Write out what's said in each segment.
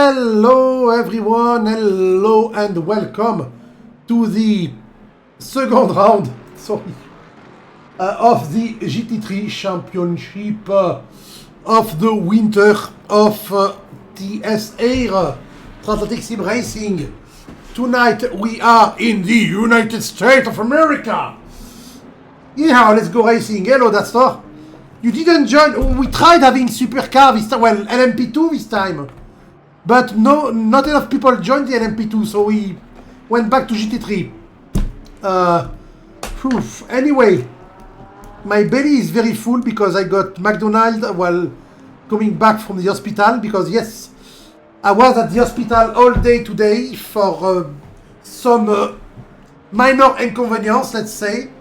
Hello everyone, hello and welcome to the second round, of the GT3 Championship of the winter of TSR Transatlantic Sim Racing. Tonight we are in the United States of America. Yeah, let's go racing. Hello, Dastor. You didn't join. We tried having supercar this time. Well, LMP2 this time. But no, not enough people joined the LMP2, so we went back to GT3. Anyway, my belly is very full because I got McDonald's while coming back from the hospital. Because yes, I was at the hospital all day today for some minor inconvenience, let's say.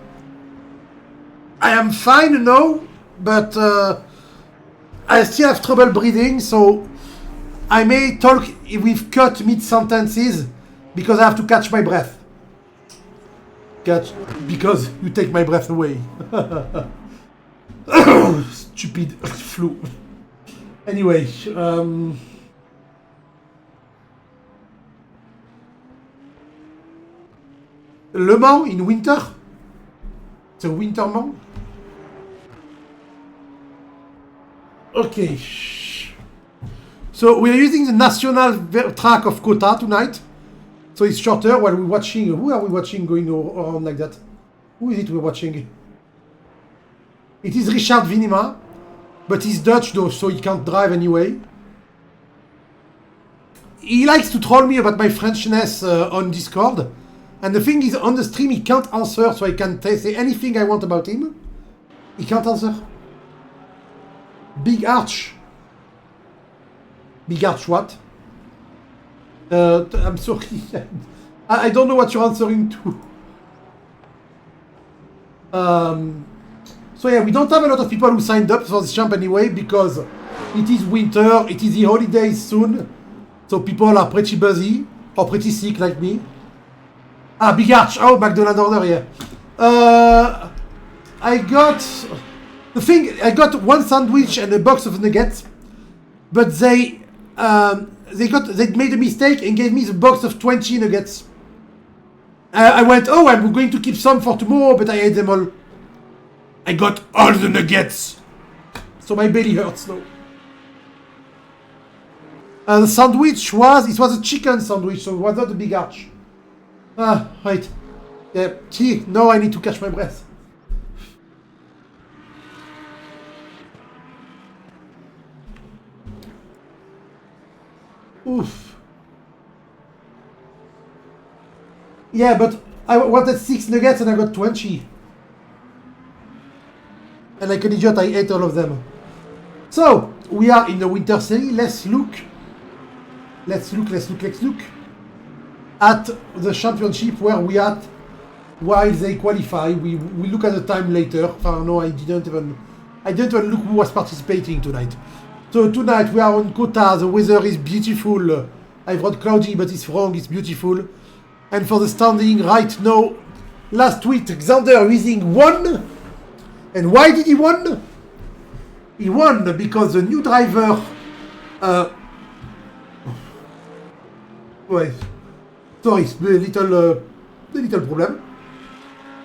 I am fine now, but I still have trouble breathing, so I may talk with cut mid-sentences because I have to catch my breath. Because you take my breath away. Stupid flu. Anyway, Le Mans in winter? It's a winter Mans? Okay. So we are using the national track of COTA tonight. So it's shorter while we're watching. Who are we watching going around like that? Who is it we're watching? It is Richard Vinima, but he's Dutch though, so he can't drive anyway. He likes to troll me about my Frenchness on Discord. And the thing is, on the stream he can't answer, so I can say anything I want about him. He can't answer. Big Arch. Big Arch what? I'm sorry. I don't know what you're answering to. So yeah, we don't have a lot of people who signed up for this champ anyway because it is winter, it is the holidays soon. So people are pretty busy or pretty sick like me. Ah, Big Arch. Oh, McDonald's order, yeah. I got one sandwich and a box of nuggets, but they made a mistake and gave me the box of 20 nuggets. I went, oh, I'm going to keep some for tomorrow, but I ate them all. I got all the nuggets, so my belly hurts now. The sandwich was a chicken sandwich, so it was not a Big Arch. Ah, right. Yeah, gee, now I need to catch my breath. Oof. Yeah, but I wanted 6 nuggets and I got 20. And like an idiot, I ate all of them. So, we are in the winter series. Let's look at the championship where we at while they qualify. We look at the time later. No, I didn't even look who was participating tonight. So tonight we are on COTA, the weather is beautiful. I wrote cloudy, but it's wrong, it's beautiful. And for the standing right now, last tweet, Xander Weising won. And why did he won? He won because the new driver... sorry, the little problem.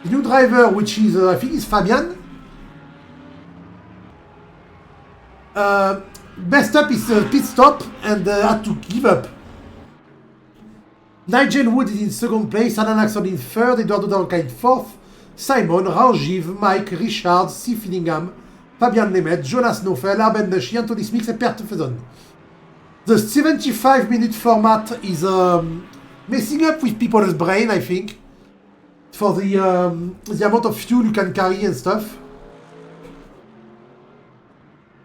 The new driver, which is, I think is Fabian. Messed up his pit stop and had to give up. Nigel Wood is in second place, Alan Axon in third, Eduardo Dalca in fourth, Simon, Rangiv, Mike, Richard, C. Finningham, Fabian Nemeth, Jonas Nofel, Arben Neshi, Anthony Smix et Pert Fezon. The 75-minute format is messing up with people's brain, I think, for the amount of fuel you can carry and stuff.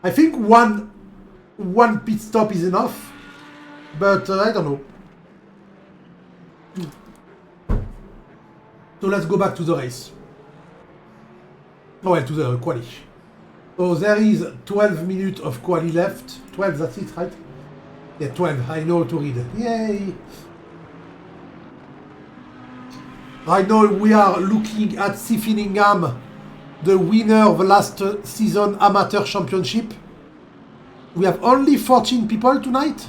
I think one pit stop is enough, but I don't know. So let's go back to the race. Oh well, to the quali. So there is 12 minutes of quali left. 12, that's it, right? Yeah, 12. I know how to read. Yay! Right now we are looking at C. Finningham, the winner of the last season amateur championship. We have only 14 people tonight.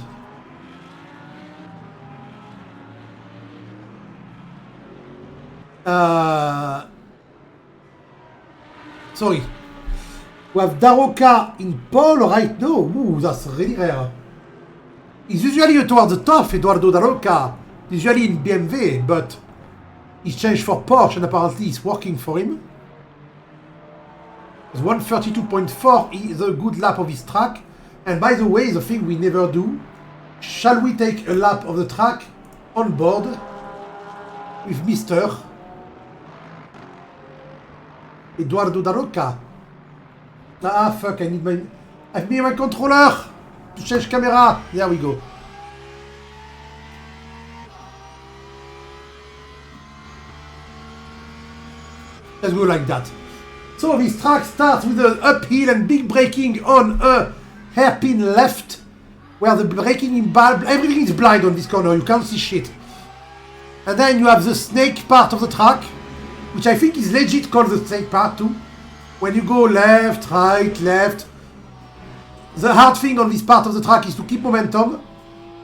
Sorry. We have Daroka in pole right now. Ooh, that's really rare. He's usually towards the top, Eduardo Daroka. He's usually in BMW, but he's changed for Porsche and apparently it's working for him. 132.4 is a good lap of his track. And by the way, the thing we never do, shall we take a lap of the track on board with Mr. Eduardo Daroka? Ah, fuck, I need my controller to change camera. There we go. Let's go like that. So this track starts with an uphill and big braking on a hairpin left, where the braking in everything is blind on this corner, you can't see shit. And then you have the snake part of the track, which I think is legit called the snake part too. When you go left, right, left. The hard thing on this part of the track is to keep momentum.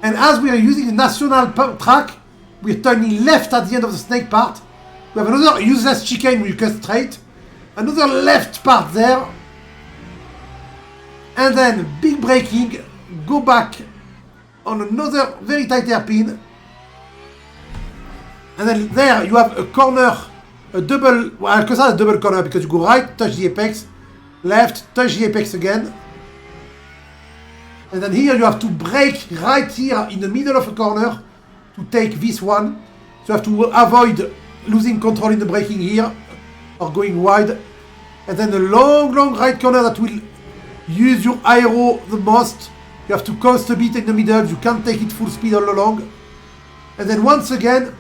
And as we are using the national track, we're turning left at the end of the snake part. We have another useless chicane where you cut straight. Another left part there. And then big braking. Go back on another very tight hairpin. And then there you have a corner, a double, well, because that's a double corner because you go right, touch the apex, left, touch the apex again. And then here you have to brake right here in the middle of a corner to take this one. So you have to avoid losing control in the braking here or going wide. And then a long, long right corner that will use your aero the most. You have to coast a bit in the middle. You can't take it full speed all along. And then once again,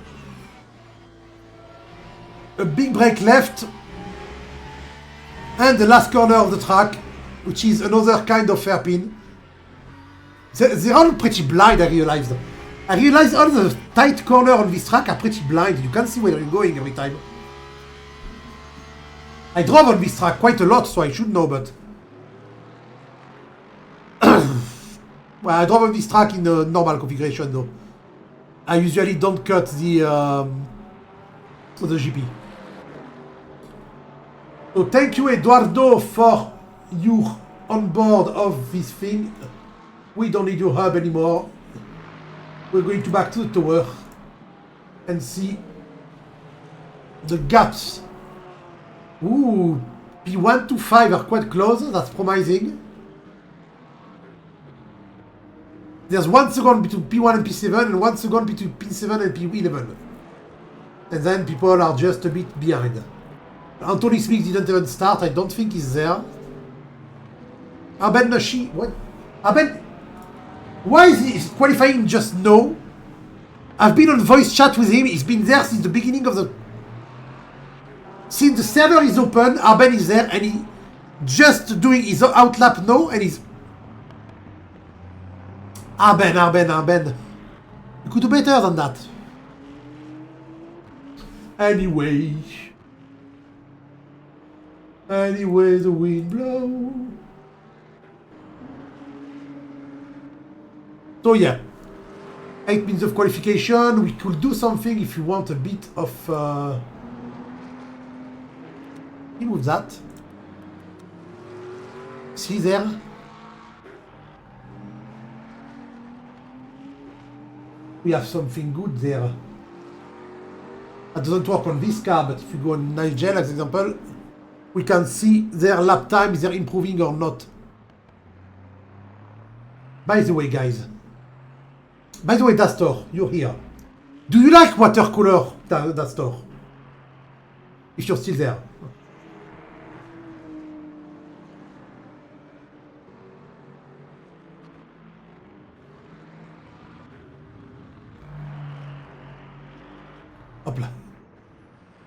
a big brake left. And the last corner of the track, which is another kind of hairpin. They're all pretty blind, I realized. I realized all the tight corners on this track are pretty blind. You can't see where you're going every time. I drove on this track quite a lot, so I should know, but... well, I drove on this track in the normal configuration, though. I usually don't cut the GP. So thank you, Eduardo, for your on board of this thing. We don't need your hub anymore. We're going to back to the tower and see the gaps. Ooh, P1 to 5 are quite close. That's promising. There's 1 second between P1 and P7 and 1 second between P7 and P11. And then people are just a bit behind. Anthony Smith didn't even start. I don't think he's there. Arben Nashi. What? Arben? Why is he qualifying just now? I've been on voice chat with him. He's been there since the beginning of the... Since the server is open, Arben is there and he just doing his outlap now and he's... Arben. You could do better than that. Anyway, the wind blows. So yeah, 8 minutes of qualification. We could do something if you want a bit of... Remove that. See there? We have something good there. That doesn't work on this car, but if you go on Nigel as example, we can see their lap time, is they're improving or not. By the way, guys. By the way, Dastor, you're here. Do you like watercolor, Dastor? If you're still there. Hopla.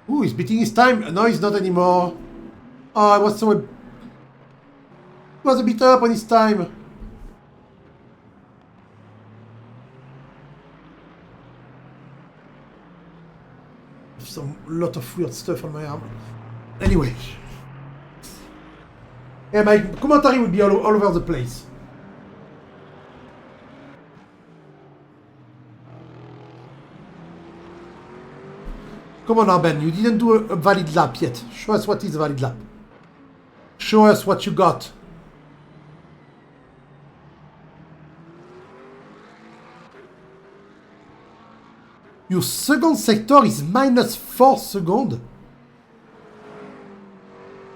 Ooh, he's beating his time. No, he's not anymore. Oh, I was so... He was a bit up on his time. Some lot of weird stuff on my arm. Anyway. Yeah, my commentary will be all over the place. Come on, Arben, you didn't do a valid lap yet. Show us what is a valid lap. Show us what you got. Your second sector is minus 4 seconds.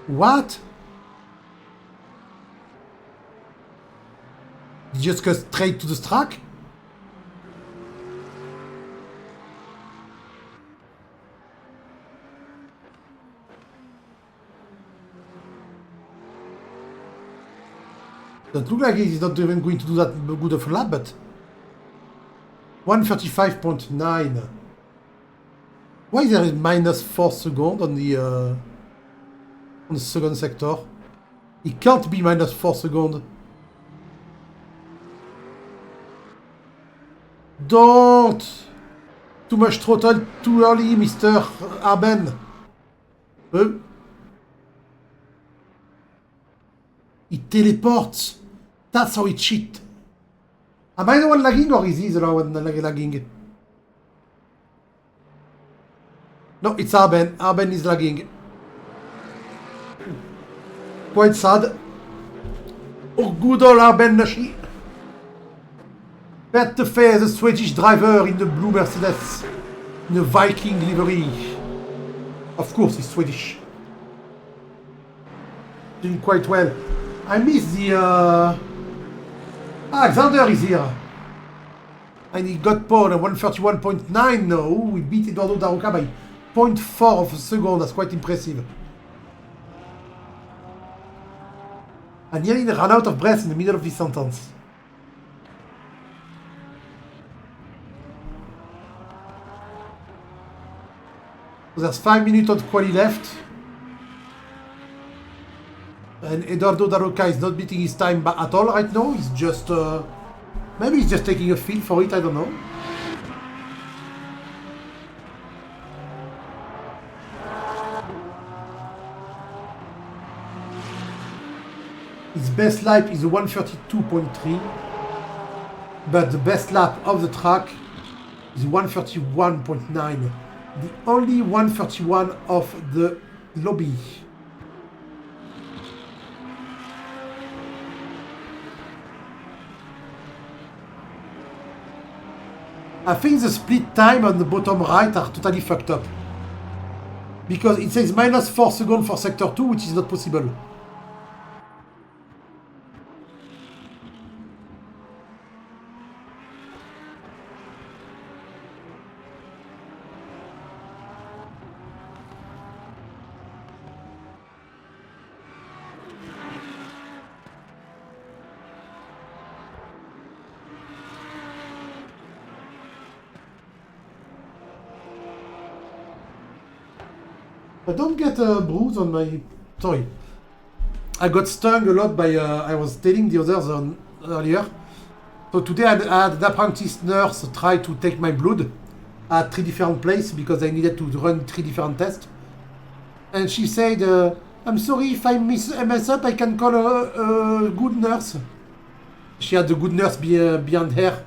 What? Did you just go straight to the track? Doesn't look like he's not even going to do that good of a lap, but 135.9. Why is there a minus 4 seconds on the second sector? It can't be minus 4 seconds. Don't! Too much throttle too early, Mr. Arben. It teleports. That's how it cheat. Am I the one lagging or is he the one lagging? No, it's Arben. Arben is lagging. Quite sad. Oh, good old Arben Nashi. Bad to face the Swedish driver in the blue Mercedes. In the Viking livery. Of course, he's Swedish. Doing quite well. I miss the... Alexander is here. And he got pole at 131.9 now. We beat Eduardo Daroca by 0.4 of a second. That's quite impressive. I nearly ran out of breath in the middle of this sentence. So there's 5 minutes of quali left. And Eduardo Daroca is not beating his time at all right now. He's just... maybe he's just taking a feel for it, I don't know. His best lap is a 132.3. But the best lap of the track is 131.9. The only 131 of the lobby. I think the split time on the bottom right are totally fucked up. Because it says minus 4 seconds for sector 2, which is not possible. I don't get a bruise on my... Sorry. I got stung a lot by... I was telling the others earlier. So today I had an apprentice nurse try to take my blood at 3 different places because I needed to run 3 different tests. And she said, I'm sorry if I mess up, I can call a good nurse. She had the good nurse behind her,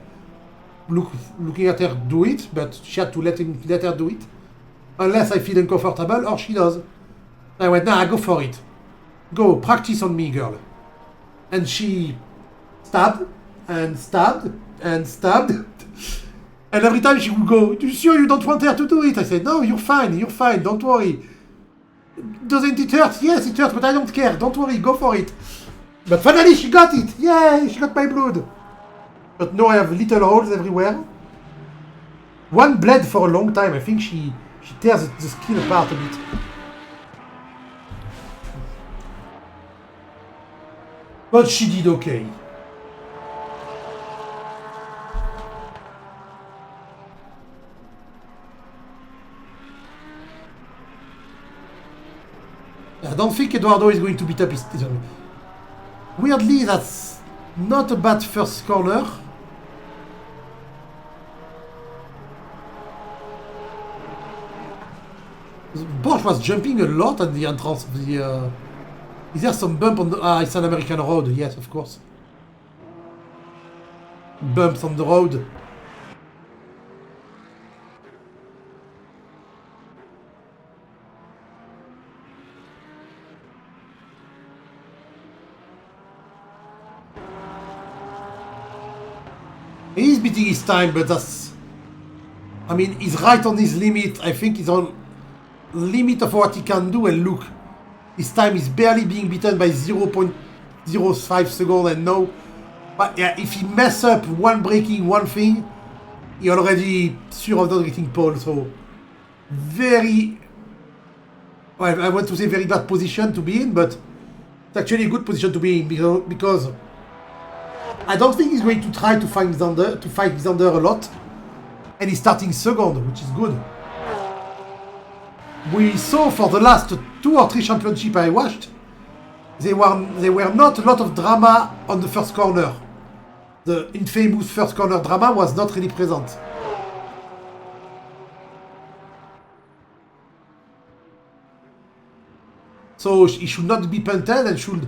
looking at her do it, but she had to let her do it. Unless I feel uncomfortable, or she does. I went, nah, go for it. Go, practice on me, girl. And she stabbed, and stabbed, and stabbed. And every time she would go, you sure you don't want her to do it? I said, no, you're fine, don't worry. Doesn't it hurt? Yes, it hurts, but I don't care. Don't worry, go for it. But finally she got it. Yay, she got my blood. But now I have little holes everywhere. One bled for a long time. I think she tears the skin apart a bit. But she did okay. I don't think Eduardo is going to beat up his... Weirdly, that's not a bad first corner. Bosch was jumping a lot at the entrance of the... Is there some bump on the... Ah, it's an American road. Yes, of course. Bumps on the road. He's beating his time, but that's... I mean, he's right on his limit. I think he's on limit of what he can do, and look, his time is barely being beaten by 0.05 seconds, and no... But yeah, if he mess up one braking, one thing, he already sure of not getting pole, so... Very... Well, I want to say very bad position to be in, but it's actually a good position to be in, because I don't think he's going to try to fight Xander a lot, and he's starting second, which is good. We saw for the last 2 or 3 championships I watched, there were not a lot of drama on the first corner. The infamous first corner drama was not really present. So he should not be punted and should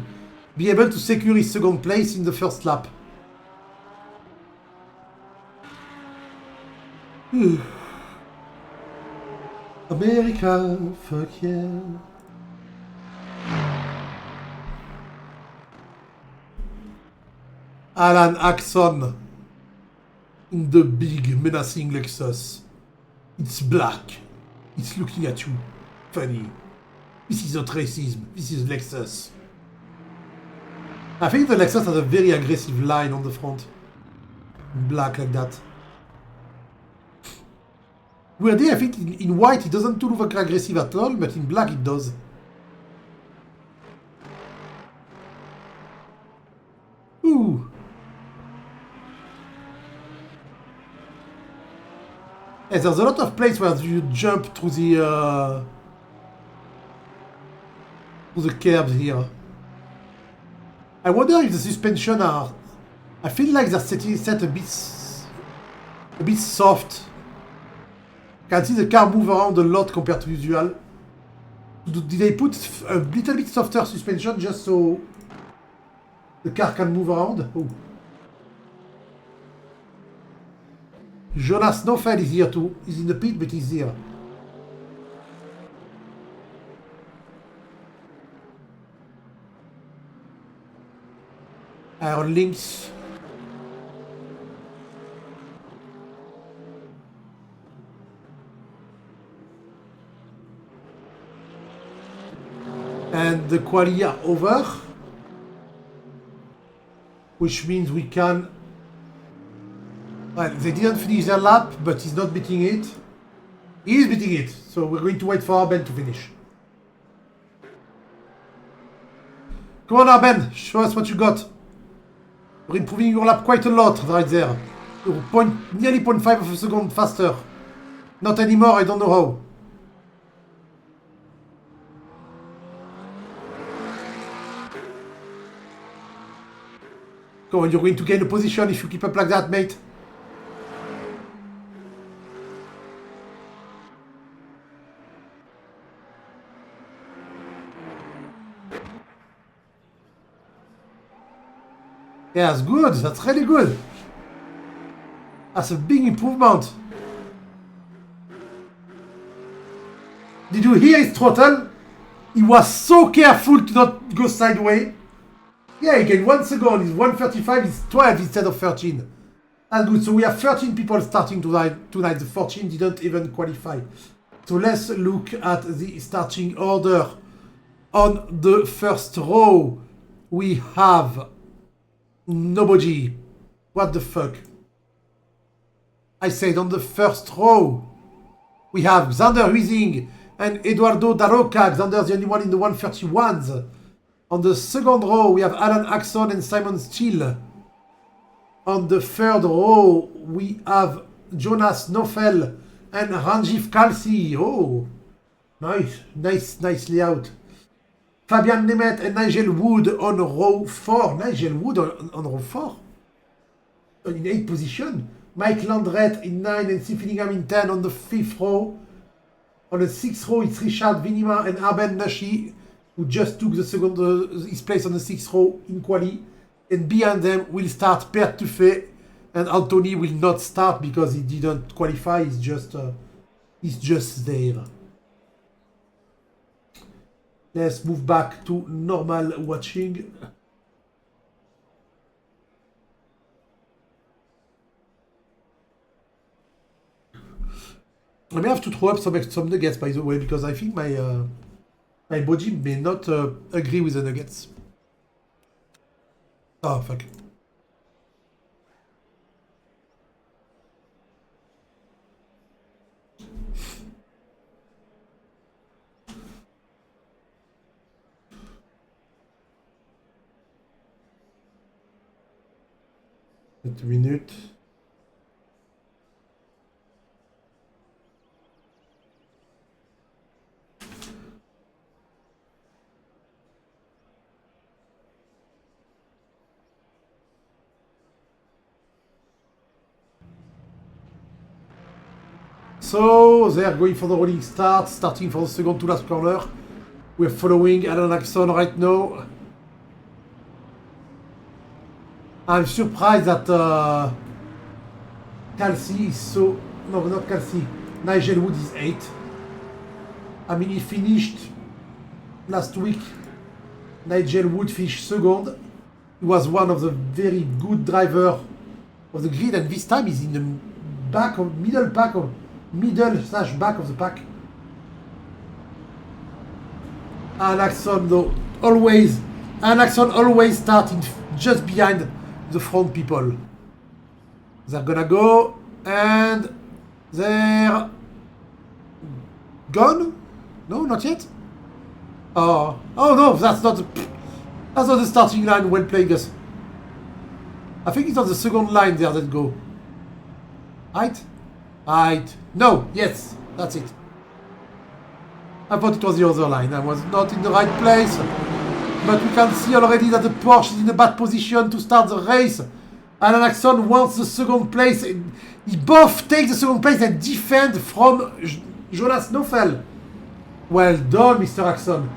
be able to secure his second place in the first lap. America, fuck yeah. Alan Axon in the big menacing Lexus. It's black. It's looking at you. Funny. This is not racism. This is Lexus. I think the Lexus has a very aggressive line on the front. Black like that. Weirdly, I think in white it doesn't look aggressive at all, but in black it does. Ooh. Yeah, there's a lot of places where you jump through the curbs here. I wonder if the suspension are... I feel like they're set a bit soft. Can see the car move around a lot compared to usual. Did they put a little bit softer suspension just so the car can move around? Oh. Jonas Nofeld is here too. He's in the pit, but he's here. Iron Links. And the quali are over, which means we can... Well, they didn't finish their lap, but he's not beating it. He is beating it, so we're going to wait for Arben to finish. Come on, Arben, show us what you got. You're improving your lap quite a lot right there. You're nearly 0.5 of a second faster. Not anymore, I don't know how. Come on, you're going to gain a position if you keep up like that, mate. Yeah, that's good. That's really good. That's a big improvement. Did you hear his throttle? He was so careful to not go sideways. Yeah, he gained 1 second. He's 1:35. He's 12 instead of 13. That's good. So we have 13 people starting tonight. The 14 didn't even qualify. So let's look at the starting order. On the first row, we have nobody. What the fuck? I said on the first row, we have Xander Huizing and Eduardo Daroca. Xander's the only one in the 131s. On the second row, we have Alan Axon and Simon Steele. On the third row, we have Jonas Nofel and Ranjiv Kalsi. Oh, nice layout. Fabian Nemeth and Nigel Wood on row 4. Nigel Wood on row 4. In 8th position. Mike Landreth in 9 and Steve Finningham in 10 on the 5th row. On the 6th row, it's Richard Vinima and Arben Nashi, who just took his place on the 6th row in quali. And behind them will start Per Tuffet, and Anthony will not start because he didn't qualify. He's just there. Let's move back to normal watching. I may have to throw up some nuggets, by the way, because I think my body may not agree with the nuggets. Oh, fuck. Une minute. So they are going for the rolling start, starting for the second to last corner. We're following Alan Axon right now. I'm surprised that Kelsey is so... No, not Kelsey. Nigel Wood is 8. I mean, he finished last week. Nigel Wood finished second. He was one of the very good drivers of the grid, and this time he's in the back of middle/back of the pack. And Axon though always starting just behind the front people. They're gonna go and they're gone? No, not yet. Oh no, that's not the starting line. Well played, guys. I think it's on the second line there that go. Right. No, yes, that's it. I thought it was the other line. I was not in the right place. But we can see already that the Porsche is in a bad position to start the race. Alan Axon wants the second place. He both take the second place and defend from Jonas Neufeld. Well done, Mr. Axon.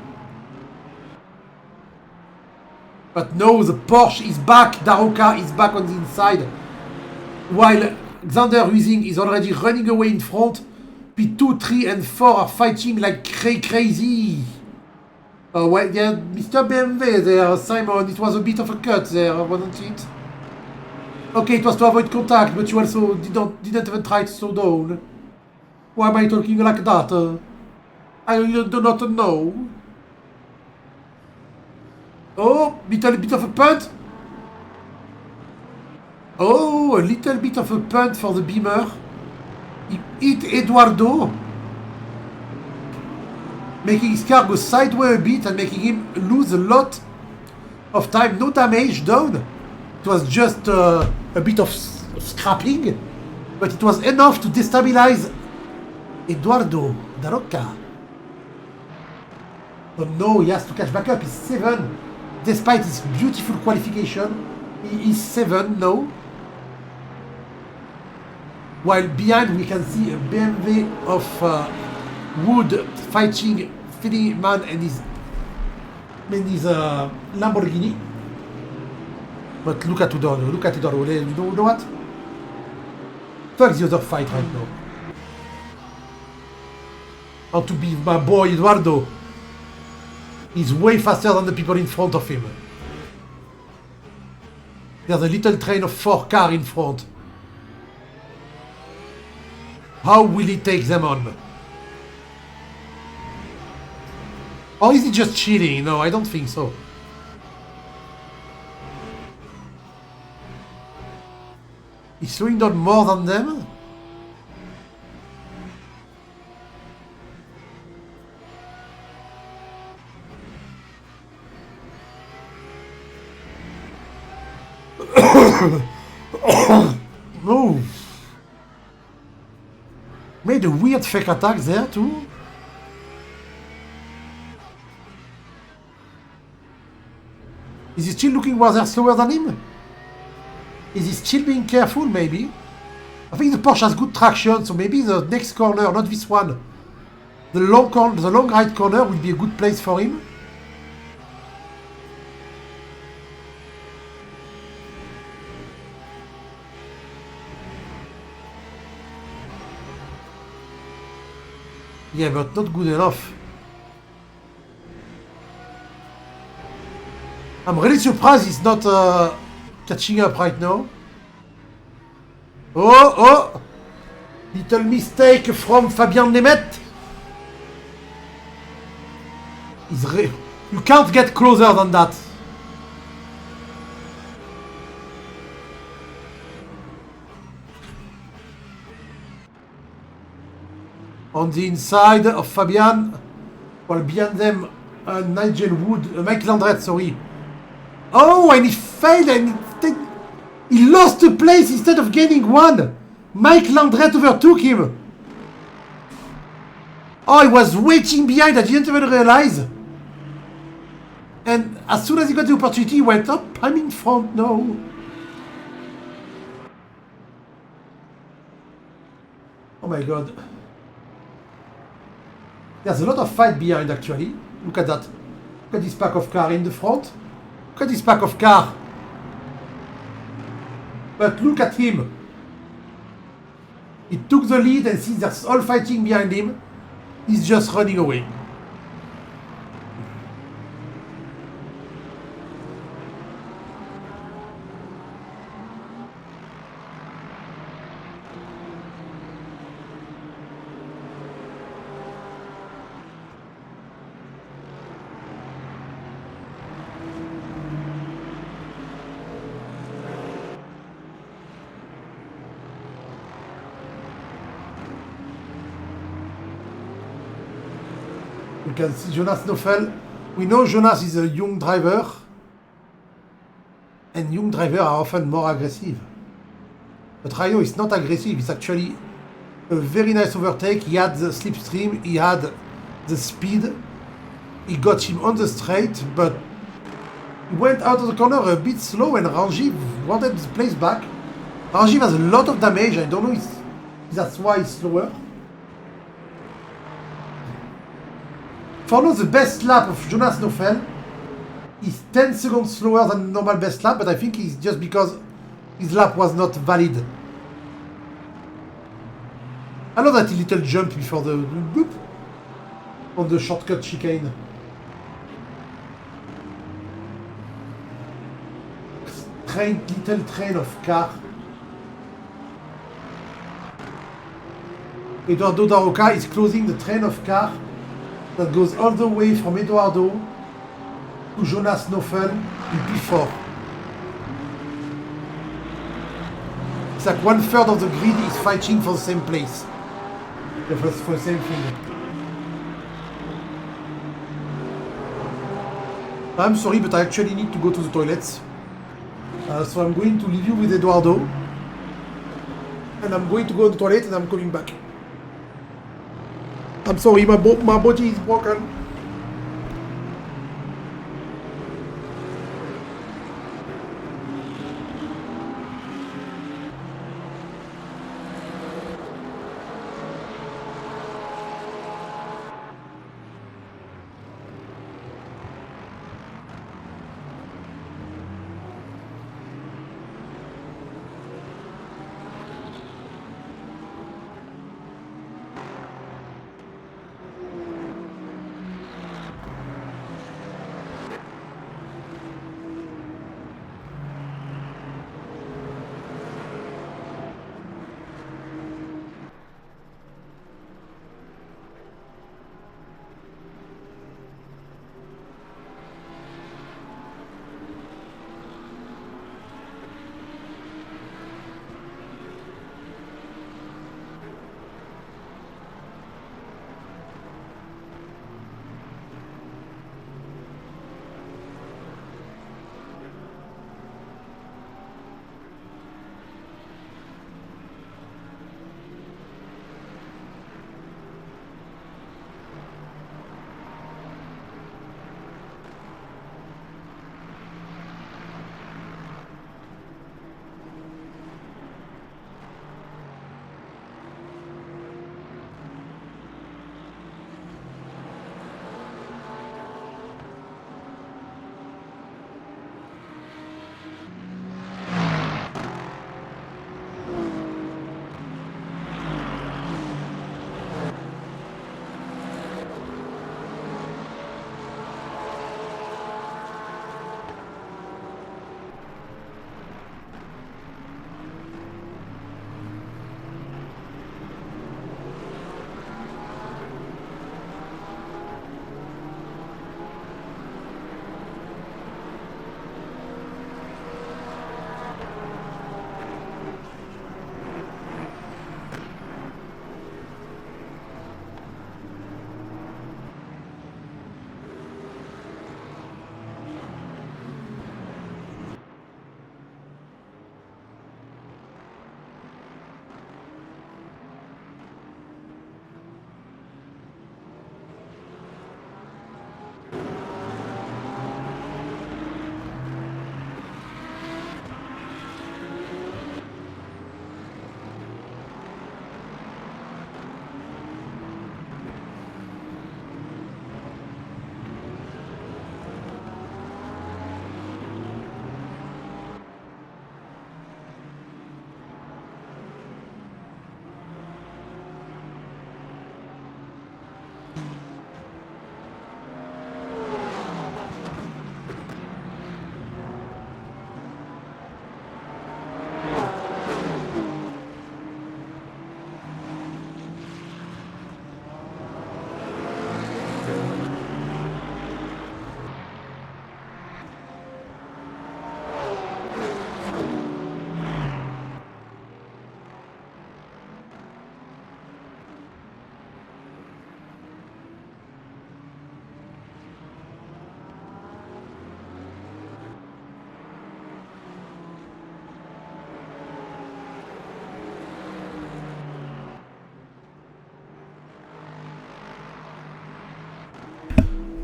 But no, the Porsche is back. Daroka is back on the inside. While Xander Huizing is already running away in front. P2, 3 and 4 are fighting like crazy. Well, yeah, Mr. BMW there, Simon, it was a bit of a cut there, wasn't it? Okay, it was to avoid contact, but you also didn't even try to slow down. Why am I talking like that? I do not know. Oh, little bit of a punt. Oh, a little bit of a punt for the Beamer. He hit Eduardo, making his car go sideways a bit and making him lose a lot of time. No damage done. It was just a bit of scrapping, but it was enough to destabilize Eduardo Daroca. So no, he has to catch back up. He's 7. Despite his beautiful qualification, he is 7 now. While behind we can see a BMW of Wood fighting Filiman and his Lamborghini. But look at Eduardo, You know what? Fuck the other fight right now. And to be my boy Eduardo, he's way faster than the people in front of him. There's a little train of 4 cars in front. How will he take them on? Or is he just cheating? No, I don't think so. He's slowing down more than them? No. Made a weird fake attack there too. Is he still looking where they're slower than him? Is he still being careful maybe? I think the Porsche has good traction, so maybe the next corner, not this one. The long right corner will be a good place for him. Yeah, but not good enough. I'm really surprised he's not catching up right now. Oh! Little mistake from Fabian Nemeth. You can't get closer than that. On the inside of Fabian, while behind them, Nigel Wood, Mike Landret, sorry. Oh, and he failed and he lost a place instead of gaining one. Mike Landret overtook him. Oh, he was waiting behind. I didn't even realize. And as soon as he got the opportunity, he went up. I'm in front now. Oh my god. There's a lot of fight behind actually. Look at that. Look at this pack of car in the front. Look at this pack of car. But look at him. He took the lead and since there's all fighting behind him, he's just running away. You can see Jonas Neufeld. We know Jonas is a young driver. And young drivers are often more aggressive. But Rayo is not aggressive. It's actually a very nice overtake. He had the slipstream. He had the speed. He got him on the straight. But he went out of the corner a bit slow. And Rangiv wanted the place back. Rangiv has a lot of damage. I don't know if that's why he's slower. For now, the best lap of Jonas Neufeld is 10 seconds slower than the normal best lap, but I think it's just because his lap was not valid. I love that little jump before the boop on the shortcut chicane. Little train of car. Eduardo Daroca is closing the train of car that goes all the way from Eduardo to Jonas Neufeld in P4. It's like 1/3 of the grid is fighting for the same place. For the same thing. I'm sorry, but I actually need to go to the toilets. So I'm going to leave you with Eduardo. And I'm going to go to the toilet and I'm coming back. I'm sorry, my body is broken.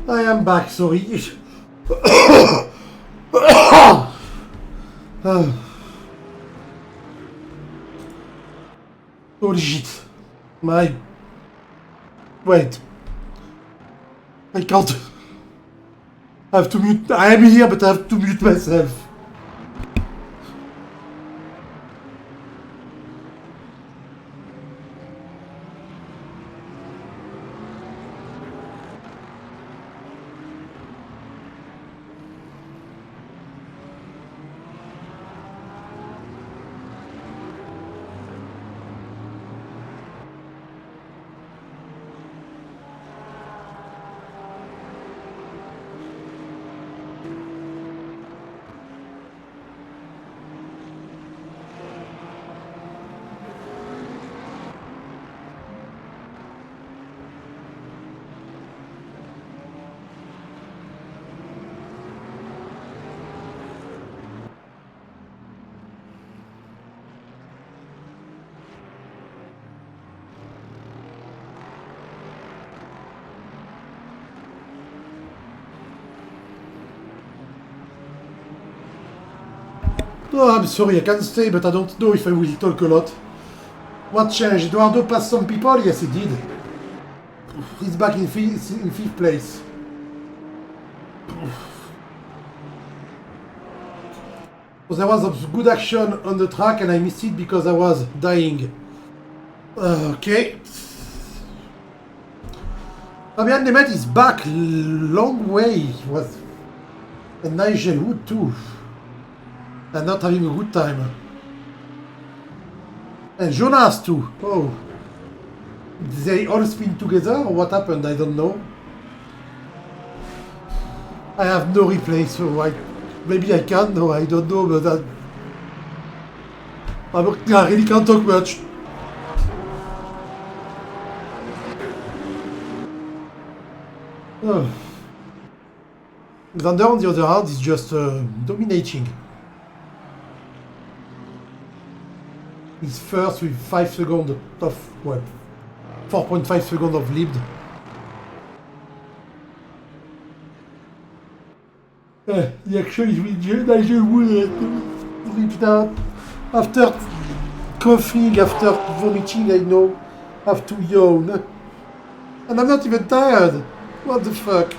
I am back, sorry. Holy shit. My... Wait. I can't... I have to mute... I am here, but I have to mute myself. Oh, I'm sorry, I can stay, but I don't know if I will talk a lot. What changed? Eduardo passed some people? Yes, he did. He's back in fifth place. So there was a good action on the track and I missed it because I was dying. Okay. Fabian Demet is back. Long way. He was... And Nigel Wood too. And not having a good time. And Jonas too. Oh. Did they all spin together or what happened? I don't know. I have no replay, so maybe I can. No, I don't know, but I really can't talk much. Oh. Xander, on the other hand, is just dominating. He's first with 5 seconds of, what, 4.5 seconds of lead. The action is with Nigel Wood ripped out. After coughing, after vomiting, I know, I have to yawn. And I'm not even tired. What the fuck?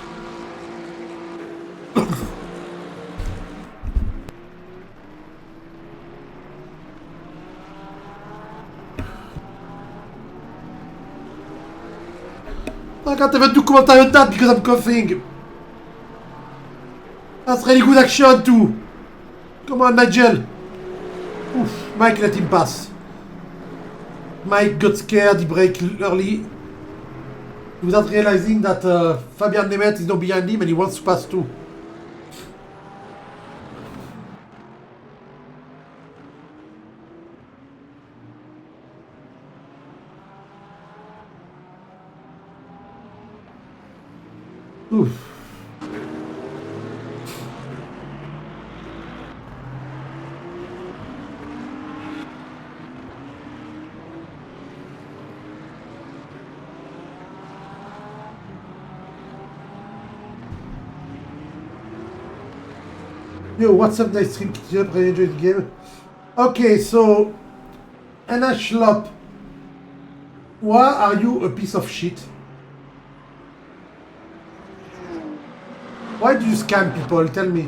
I can't even do commentary on that because I'm coughing. That's really good action too. Come on, Nigel. Oof, Mike let him pass. Mike got scared, he braked early. Without realizing that Fabian Demet is now behind him and he wants to pass too. Oof. Yo, what's up, nice stream, I really enjoyed the game. Okay, so... Anna Schlop. Why are you a piece of shit? Why do you scam people? Tell me.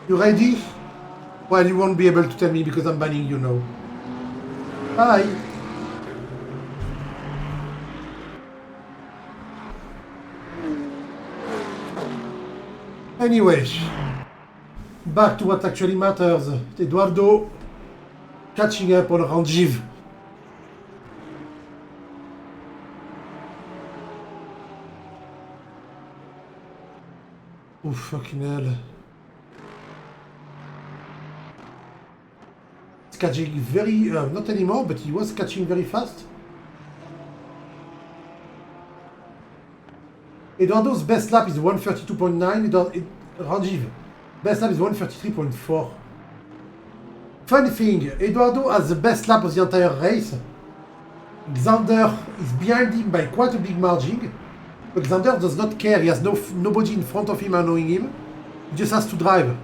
You ready? Well, you won't be able to tell me because I'm banning you now. Bye. Anyway, back to what actually matters. Eduardo catching up on Ranjiv. Oh, fucking hell. He's catching very... not anymore, but he was catching very fast. Eduardo's best lap is 132.9. Ranjiv, best lap is 133.4. Funny thing, Eduardo has the best lap of the entire race. Xander is behind him by quite a big margin. But Xander does not care. He has nobody in front of him annoying him. He just has to drive.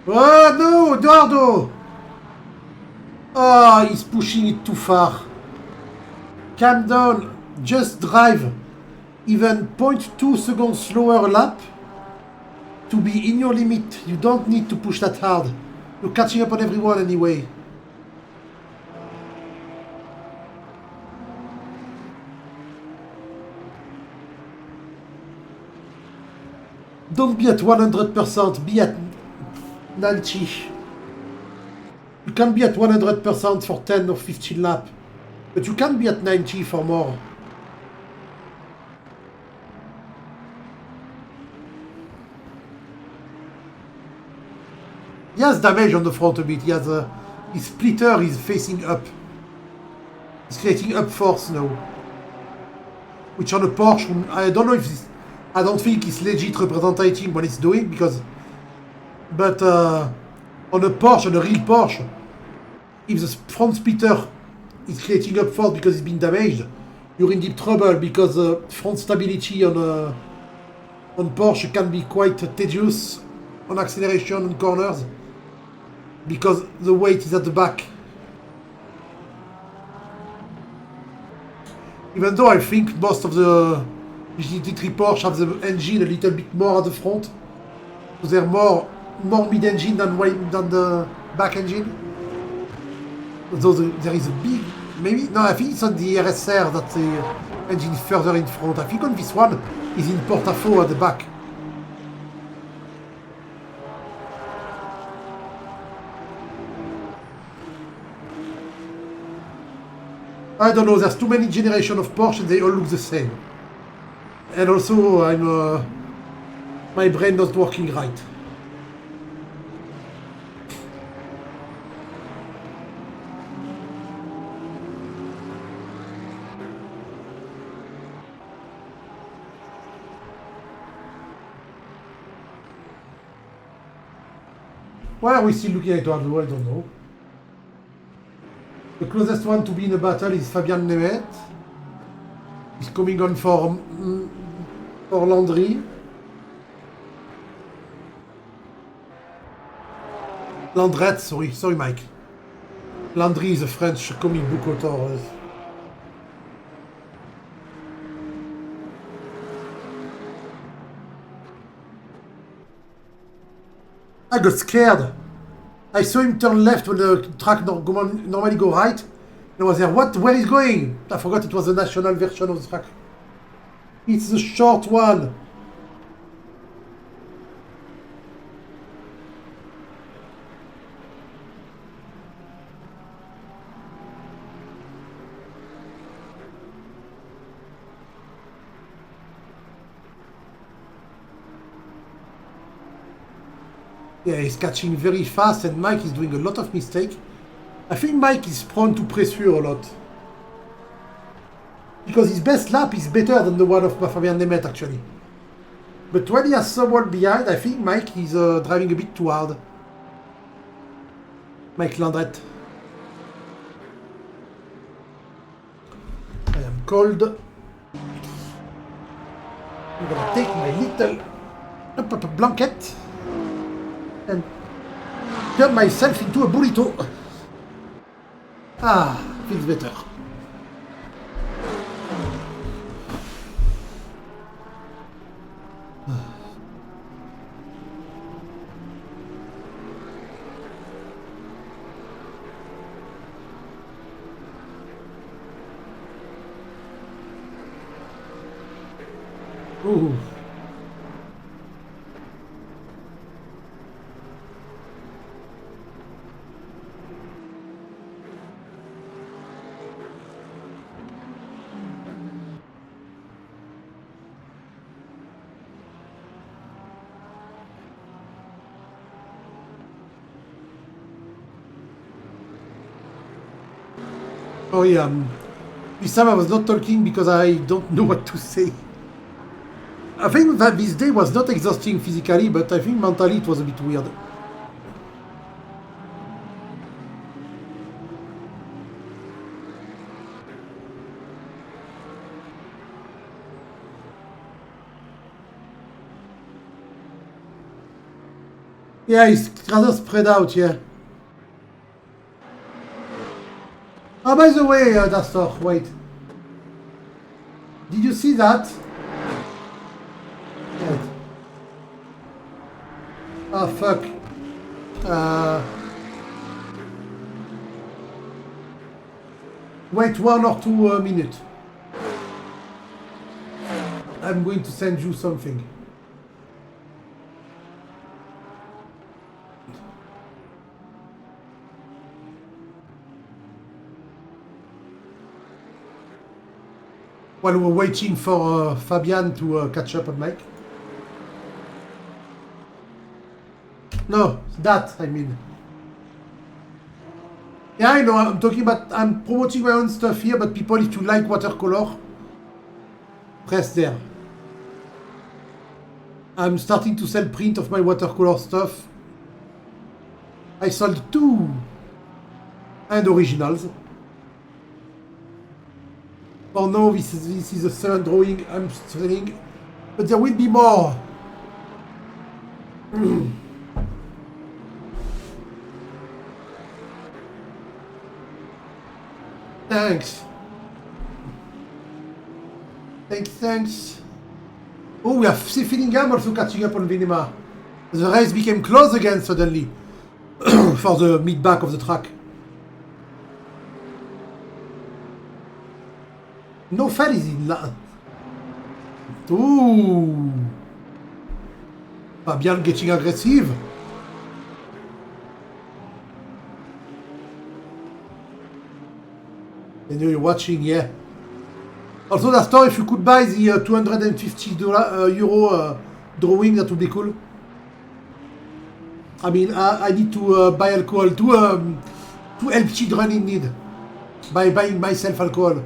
Oh no, Eduardo! Oh, he's pushing it too far. Calm down. Just drive. Even 0.2 seconds slower lap to be in your limit. You don't need to push that hard. You're catching up on everyone anyway. Don't be at 100%, be at 90. You can be at 100% for 10 or 15 laps, but you can be at 90 for more. He has damage on the front a bit. He has his splitter is facing up. He's creating up force now. Which on a Porsche, I don't know if it's, I don't think it's legit representing what it's doing because, but on a Porsche, on a real Porsche, if the front splitter is creating up force because it's been damaged, you're in deep trouble because front stability on Porsche can be quite tedious on acceleration and corners because the weight is at the back. Even though I think most of the GT3 Porsche have the engine a little bit more at the front, so they're more mid-engine than the back engine. Though there is a big, maybe, no, I think it's on the RSR that the engine is further in front. I think on this one is in portafaux at the back. I don't know, there's too many generations of Porsche and they all look the same. And also, my brain not working right. Why are we still looking at Eduardo? I don't know. The closest one to be in a battle is Fabian Nemeth. He's coming on for Landry. Landrette, sorry Mike. Landry is a French comic book author. I got scared. I saw him turn left when the track normally go right. And I was there, what? Where is going? I forgot it was the national version of the track. It's the short one. Yeah, he's catching very fast and Mike is doing a lot of mistakes. I think Mike is prone to pressure a lot. Because his best lap is better than the one of Fabian Nemeth actually. But when he has someone behind, I think Mike is driving a bit too hard. Mike Landrette. I am cold. I'm gonna take my little blanket and turn myself into a burrito. Ah, feels better. Ooh. Oh yeah, this time I was not talking because I don't know what to say. I think that this day was not exhausting physically, but I think mentally it was a bit weird. Yeah, it's rather spread out, yeah. Oh, by the way, Dastor, wait. Did you see that? Wait. Oh, fuck. Wait 1 or 2 minutes. I'm going to send you something. While we're waiting for Fabian to catch up on Mike. No, that, I mean. Yeah, I know, I'm talking about, I'm promoting my own stuff here, but people, if you like watercolor, press there. I'm starting to sell print of my watercolor stuff. I sold 2 and originals. For now, this is the 7th drawing I'm selling, but there will be more. Thanks. Thanks. Oh, we have Fillingham also catching up on Vinema. The race became close again suddenly for the mid-back of the track. No fail is in là. Ooh. Fabian getting aggressive. And you're watching, yeah. Also, that store, if you could buy the €250 drawing, that would be cool. I mean, I need to buy alcohol. 2 help children in need by buying myself alcohol.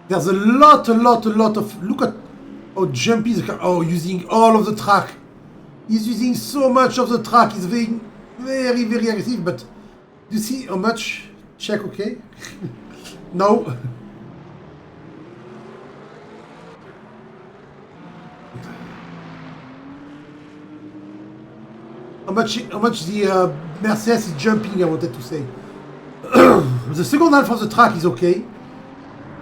There's a lot of... Look at how jumpy the car... Oh, using all of the track. He's using so much of the track. He's being very aggressive, but... You see how much? Check, okay? No. How much the Mercedes is jumping, I wanted to say. The second half of the track is okay.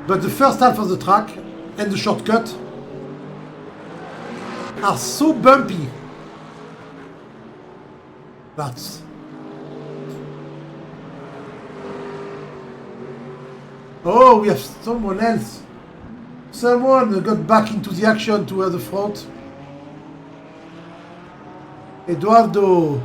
But the first half of the track and the shortcut are so bumpy. That's... Oh, we have someone else. Someone got back into the action to the front. Eduardo.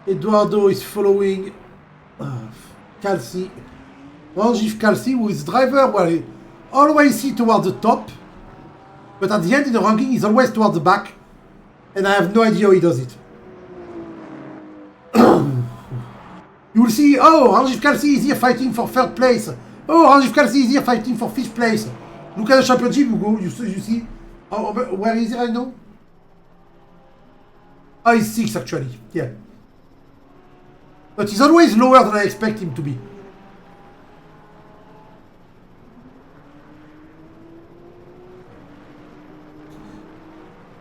Eduardo is following Calci. Rangiv Calci, who is driver, well, he always see towards the top, but at the end in the ranking, he's always towards the back, and I have no idea how he does it. You will see, oh, Rangiv Calci is here fighting for 3rd place. Oh, Rangiv Calci is here fighting for 5th place. Look at the championship, you see. Oh, where is he right now? Oh, he's 6th actually, yeah. But he's always lower than I expect him to be.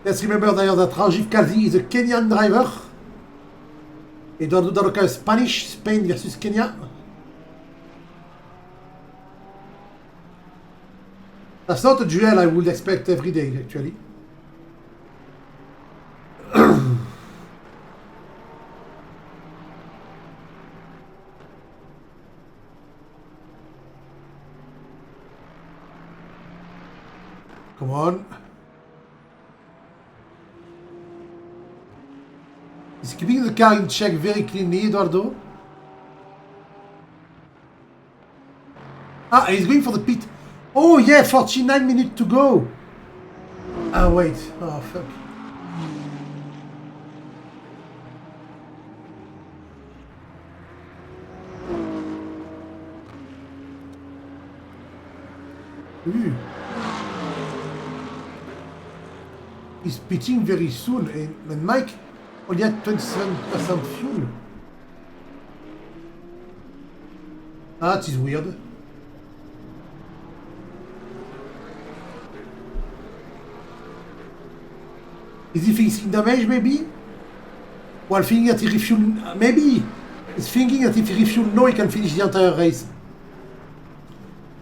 Let's remember that Rangiv Calci is a Kenyan driver. Eduardo Daroca is Spanish, Spain versus Kenya. That's not a duel I would expect every day, actually. Come on. keeping the car in check very cleanly, Eduardo. Ah, he's going for the pit. Oh yeah, 49 minutes to go. Ah, wait. Oh, fuck. Ooh. He's pitching very soon, and Mike only had 27% fuel. Ah, that is weird. Is he facing damage, maybe? While thinking that he refuel... Maybe! He's thinking that if he refuel no, he can finish the entire race.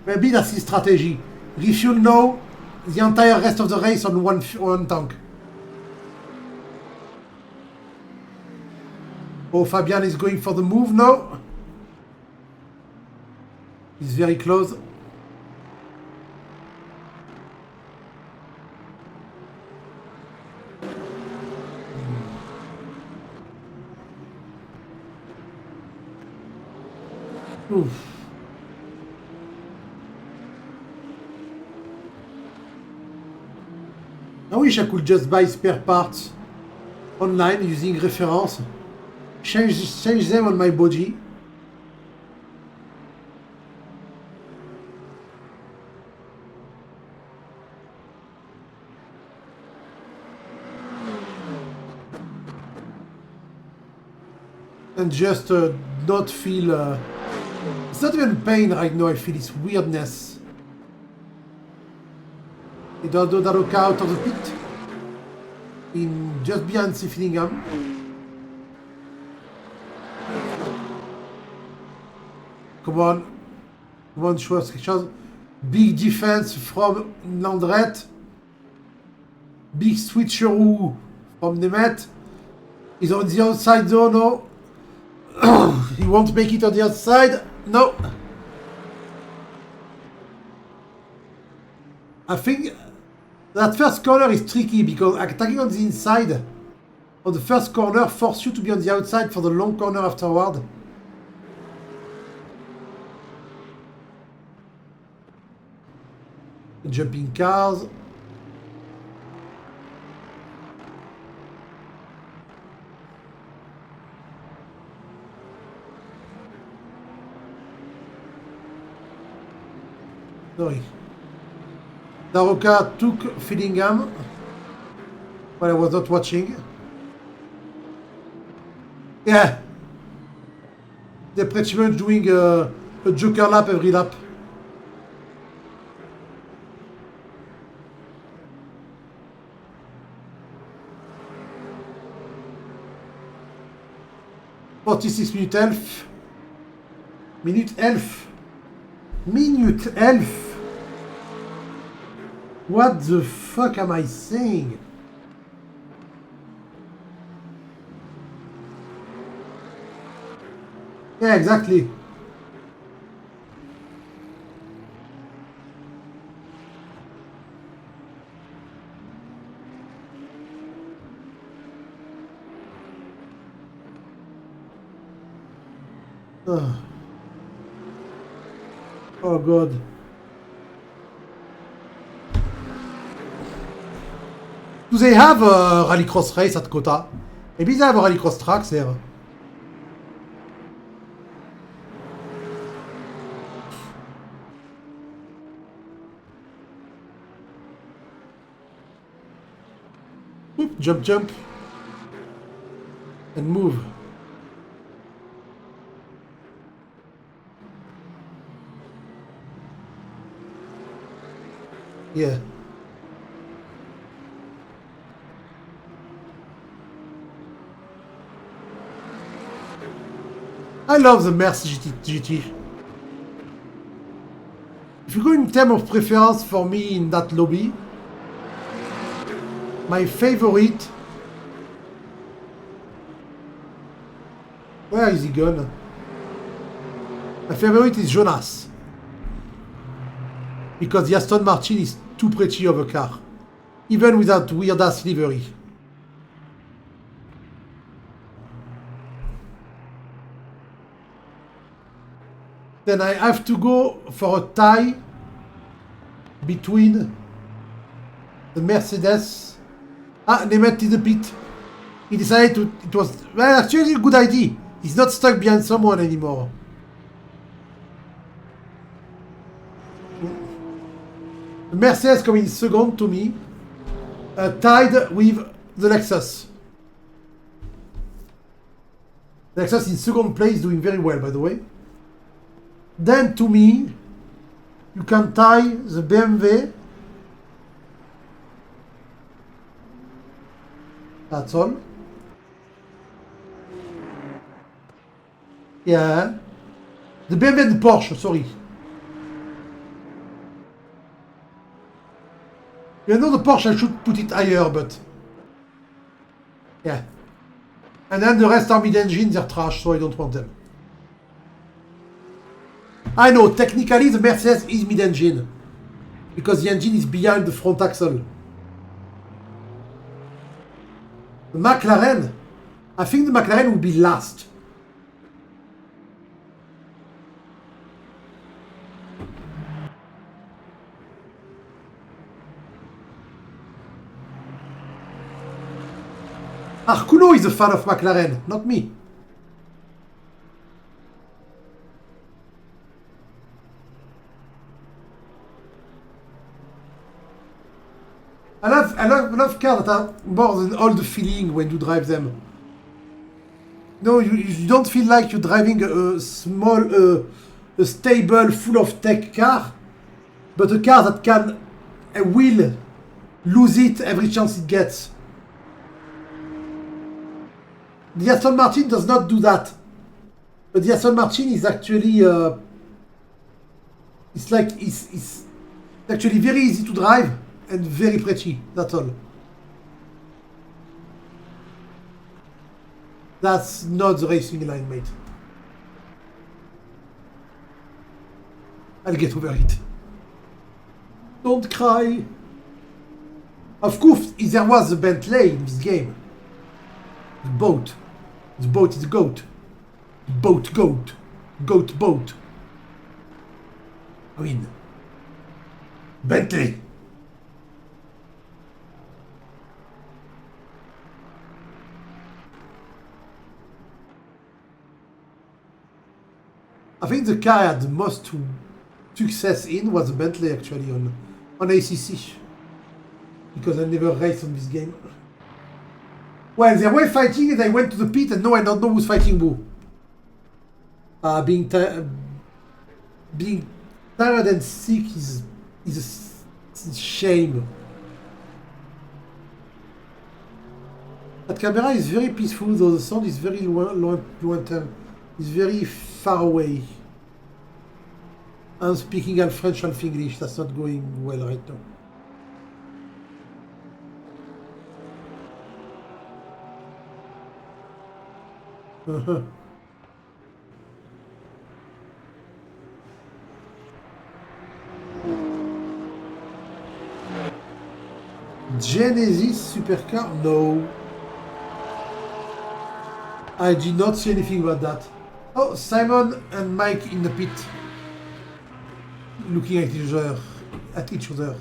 Maybe that's his strategy. Refuel no, the entire rest of the race on one tank. Oh, Fabian is going for the move now. He's very close. Oof. I wish I could just buy spare parts online using reference, change them on my body. And just not feel... it's not even pain right now, I feel it's weirdness. Eduardo Daroca out of the pit. In just behind Fillingham. Come on. Come on, show us quelque. Big defense from Landret. Big switcheroo from Nemeth. He's on the outside zone now. He won't make it on the outside. No. I think that first corner is tricky because attacking on the inside on the first corner forces you to be on the outside for the long corner afterward. Jumping cars. Sorry. Daroca took Fillingham while I was not watching. Yeah. They're pretty much doing a joker lap every lap. Minute elf. Minute elf. Minute elf. What the fuck am I saying? Yeah, exactly. Oh God. Do they have a rallycross race at COTA? Maybe they have a rallycross tracks there. Oop, jump, jump. And move. Yeah. I love the Merc GT. If you go in terms of preference for me in that lobby, my favorite... Where is he gone? My favorite is Jonas. Because the Aston Martin is too pretty of a car. Even without weird-ass livery. Then I have to go for a tie between the Mercedes. Ah, Nemeth is the pit. He decided to. It was well, actually a good idea. He's not stuck behind someone anymore. The Mercedes coming second to me, tied with the Lexus. The Lexus in second place, doing very well, by the way. Then to me, you can tie the BMW. That's all. Yeah. The BMW and the Porsche, sorry. You know the Porsche, I should put it higher, but... Yeah. And then the rest are mid-engine, they're trash, so I don't want them. I know, technically the Mercedes is mid-engine. Because the engine is behind the front axle. The McLaren, I think the McLaren will be last. Arcuno is a fan of McLaren, not me. I love cars that are more than all the feeling when you drive them. No, you don't feel like you're driving a small, a stable, full of tech car, but a car that can, will lose it every chance it gets. The Aston Martin does not do that. But the Aston Martin is actually, it's actually very easy to drive and very pretty, that's all. That's not the racing line, mate. I'll get over it. Don't cry. Of course, if there was a Bentley in this game. The boat. The boat is a goat. Boat, goat. Goat, boat. I mean, Bentley. I think the car I had the most success in was the Bentley actually on ACC. Because I never raced on this game. Well, they were fighting and I went to the pit and now I don't know who's fighting who. Being tired and sick is a shame. That camera is very peaceful, though the sound is very lointain. It's very far away. I'm speaking half French, half English. That's not going well right now. Genesis supercar? No. I did not see anything about that. Oh, Simon and Mike in the pit. Looking at each other.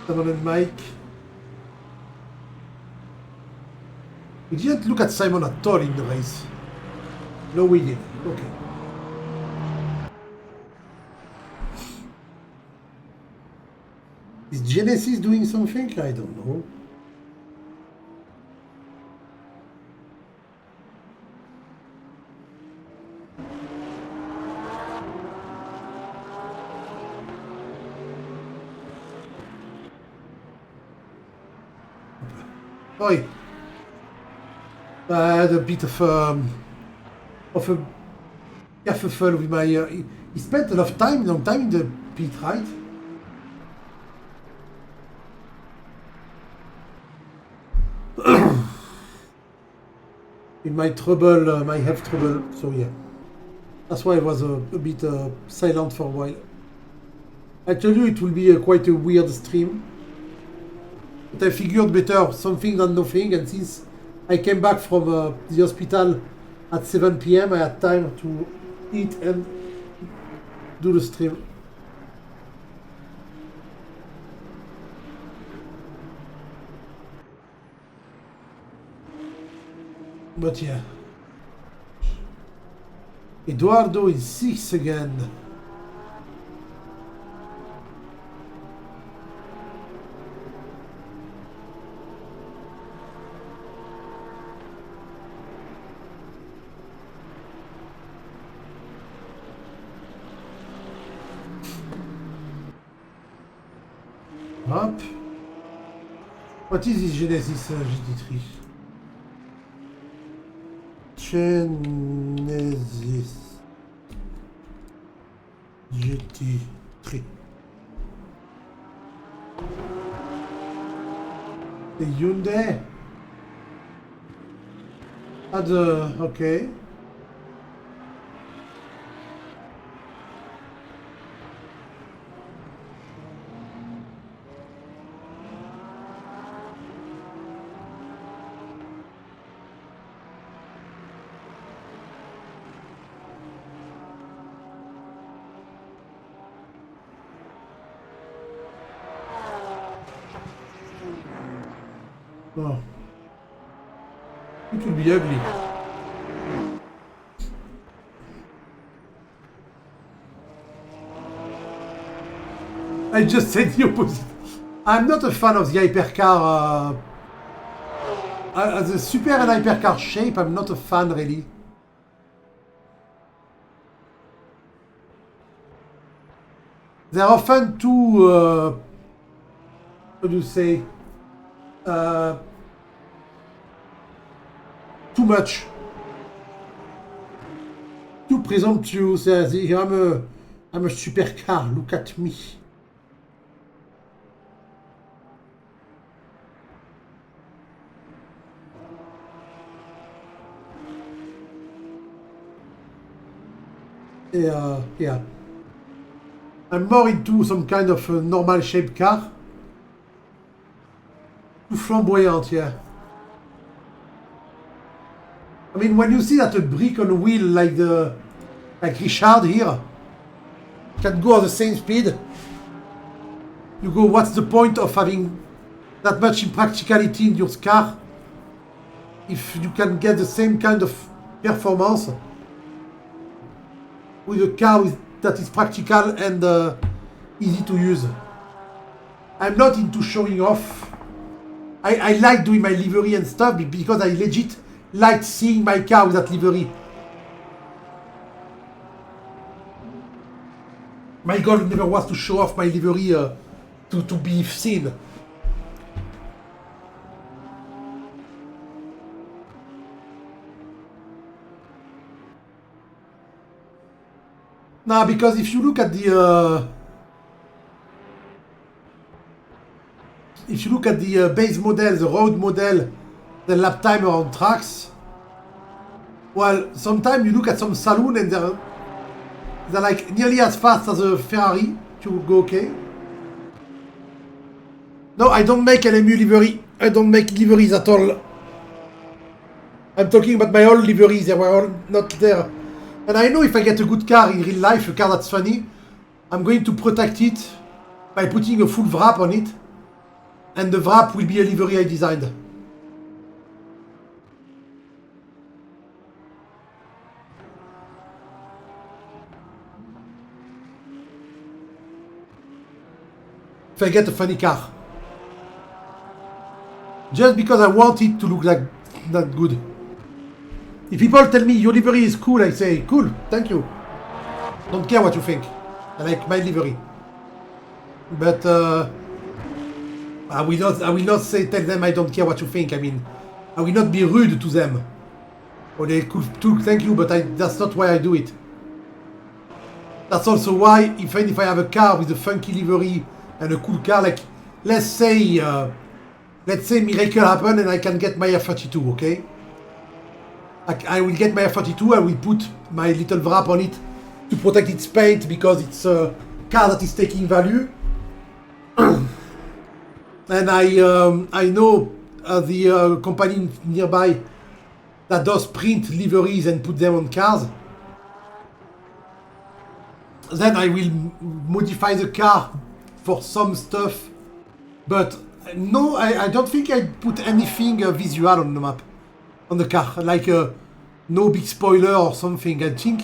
Simon and Mike. We didn't look at Simon at all in the race. No, we did. Okay. Is Genesis doing something? I don't know. Oi. I had a bit of a kerfuffle with my... he spent a long time in the pit, right? In my trouble, my health trouble, so yeah. That's why I was a bit silent for a while. I told you it will be quite a weird stream. But I figured better something than nothing, and since I came back from the hospital at 7 p.m. I had time to eat and do the stream. But yeah. Eduardo is 6 again. Hop. What is this Genesis GT3? Genesis GT3. The Hyundai. Okay. Oh. It will be ugly. I just said the opposite. I'm not a fan of the hypercar. The super and hypercar shape, I'm not a fan really. They're often too, how do you say, too much, too presumptuous. I'm a supercar. Look at me. Yeah. I'm more into some kind of normal shaped car. Too flamboyant, yeah. I mean, when you see that a brick on a wheel like Richard here can go at the same speed, you go, what's the point of having that much impracticality in your car if you can get the same kind of performance with a car that is practical and easy to use. I'm not into showing off. I like doing my livery and stuff because I legit like seeing my car with that livery. My goal never was to show off my livery to be seen. Nah, because if you look at the base model, the road model, the lap timer on tracks, well, sometimes you look at some saloon and they're like nearly as fast as a Ferrari to go okay. No, I don't make LMU livery. I don't make liveries at all. I'm talking about my old liveries. They were all not there. And I know if I get a good car in real life, a car that's funny, I'm going to protect it by putting a full wrap on it. And the wrap will be a livery I designed. If I get a funny car. Just because I want it to look like that good. If people tell me your livery is cool, I say, cool, thank you. Don't care what you think. I like my livery. But I will not tell them I don't care what you think. I mean, I will not be rude to them. Or they could thank you, but that's not why I do it. That's also why, even if I have a car with a funky livery and a cool car, like let's say miracle happen and I can get my F32, okay? I will get my F32, I will put my little wrap on it to protect its paint because it's a car that is taking value. And I know the company nearby that does print liveries and put them on cars. Then I will modify the car for some stuff, but no, I don't think I put anything visual on the map, on the car, like no big spoiler or something. I think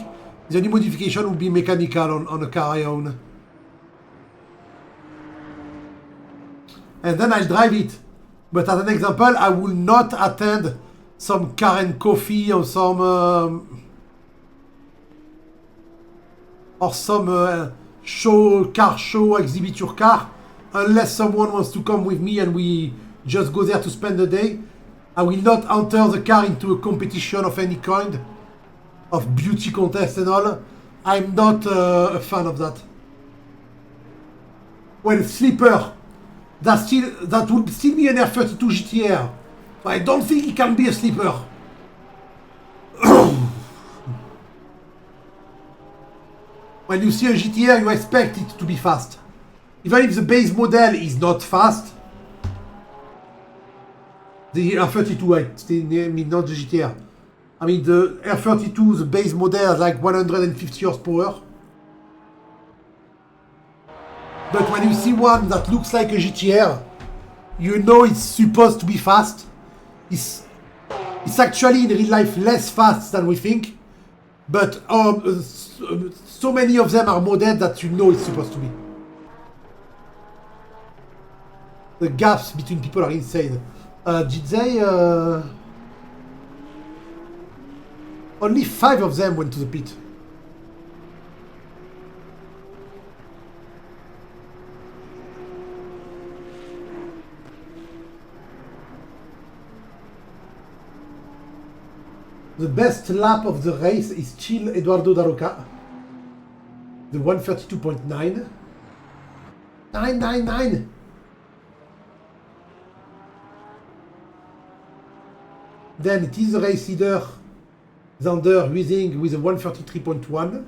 the only modification would be mechanical on a car I own. And then I'll drive it. But as an example, I will not attend some car and coffee or some car show, exhibit your car, unless someone wants to come with me and we just go there to spend the day. I will not enter the car into a competition of any kind, of beauty contest and all. I'm not a fan of that. Well, sleeper, that would still be an R32 GTR. But I don't think it can be a sleeper. When you see a GTR, you expect it to be fast. Even if the base model is not fast. The R32, I mean not the GTR. I mean the R32, the base model, like 150 horsepower. But when you see one that looks like a GTR, you know it's supposed to be fast. It's actually in real life less fast than we think. But so many of them are modded that you know it's supposed to be. The gaps between people are insane. Did they... Only 5 of them went to the pit. The best lap of the race is still Eduardo Daroca. The 132.9. 999! Then it is the race leader, Zander, using with a 133.1.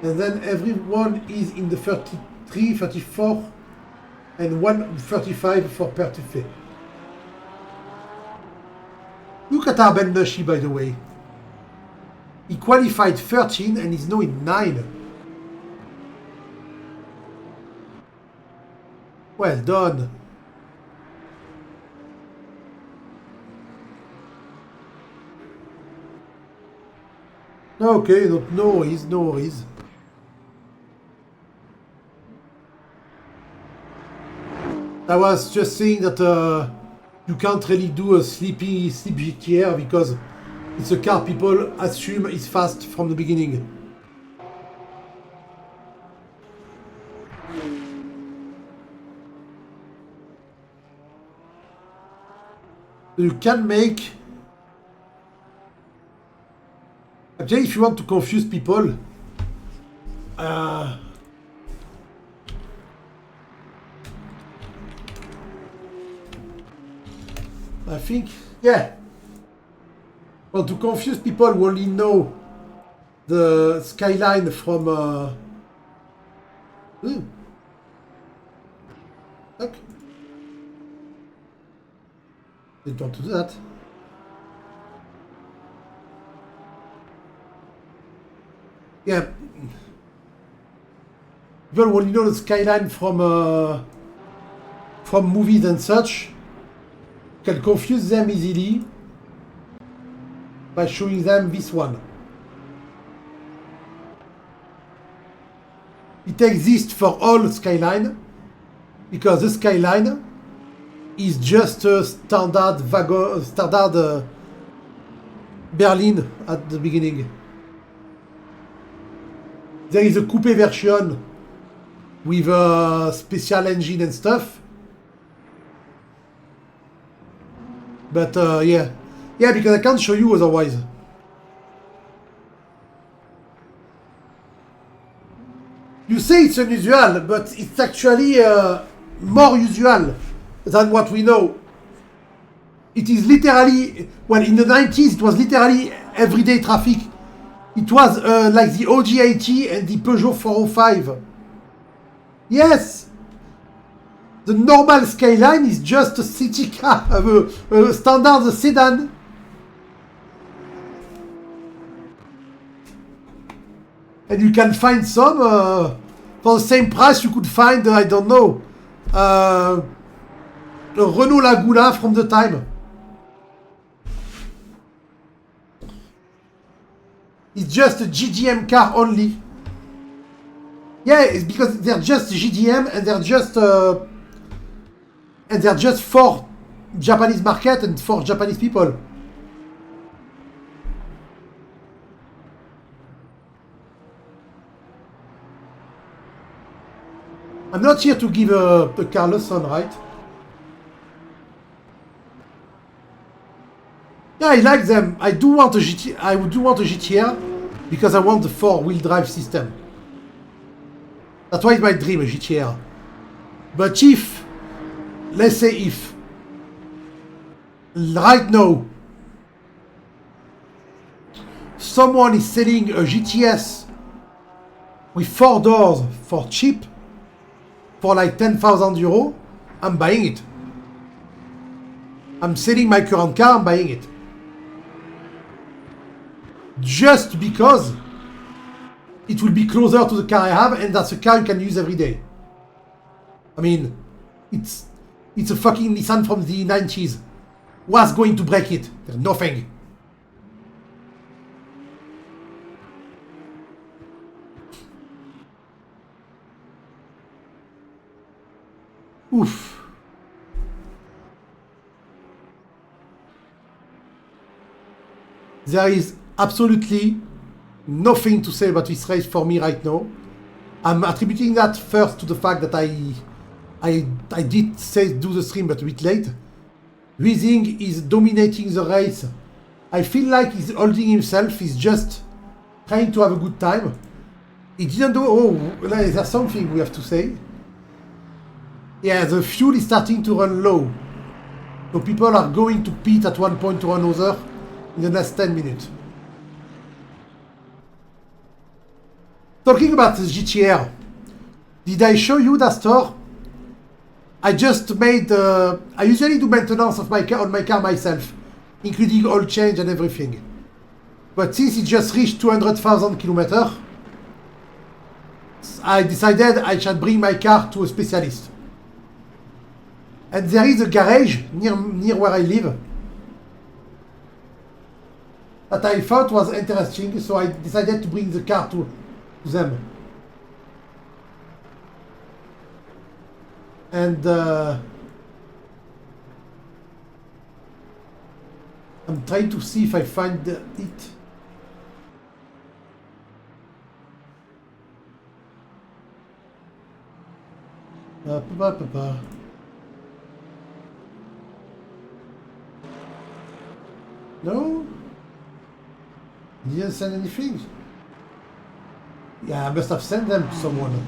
And then everyone is in the 33, 34, and 135 for Pertufe. Look at Arben Nushi, by the way. He qualified 13 and is now in 9. Well done. Okay, no worries, no worries. I was just saying that you can't really do a sleep GTR because it's a car people assume is fast from the beginning. You can make... Actually, if you want to confuse people, I think, yeah. Well, to confuse people who only know the skyline from... Look. Didn't want to do that. Yeah. People who only know the skyline from movies and such can confuse them easily by showing them this one. It exists for all skyline because the skyline is just a standard Berlin at the beginning. There is a coupe version with a special engine and stuff. But yeah, because I can't show you otherwise. You say it's unusual, but it's actually more usual than what we know. It is literally, well, in the 90s, it was literally everyday traffic. It was like the OG80 and the Peugeot 405. Yes! The normal Skyline is just a city car, a standard sedan. And you can find some for the same price. You could find, I don't know, a Renault Laguna from the time. It's just a GDM car only. Yeah, it's because they're just GDM and they're just for Japanese market and for Japanese people. I'm not here to give a car lesson, right? Yeah, I like them. I do want a GTR because I want the 4-wheel drive system. That's why it's my dream, a GTR. But if, let's say if, right now, someone is selling a GTS with 4 doors for cheap, for like 10,000 euros, I'm buying it. I'm selling my current car, I'm buying it. Just because it will be closer to the car I have, and that's a car you can use every day. I mean, it's a fucking Nissan from the 90s. What's going to break it? There's nothing. Oof. There is absolutely nothing to say about this race for me right now. I'm attributing that first to the fact that I did say do the stream but a bit late. Weezing is dominating the race. I feel like he's holding himself, he's just trying to have a good time. He didn't do, oh, there's something we have to say. Yeah, the fuel is starting to run low. So people are going to pit at one point or another in the next 10 minutes. Talking about the GTR, did I show you that store? I just made, I usually do maintenance of my car, on my car myself, including oil change and everything. But since it just reached 200,000 kilometers, I decided I should bring my car to a specialist. And there is a garage near where I live that I thought was interesting, so I decided to bring the car to them. And I'm trying to see if I find it. No? He didn't send anything? Yeah, I must have sent them to someone.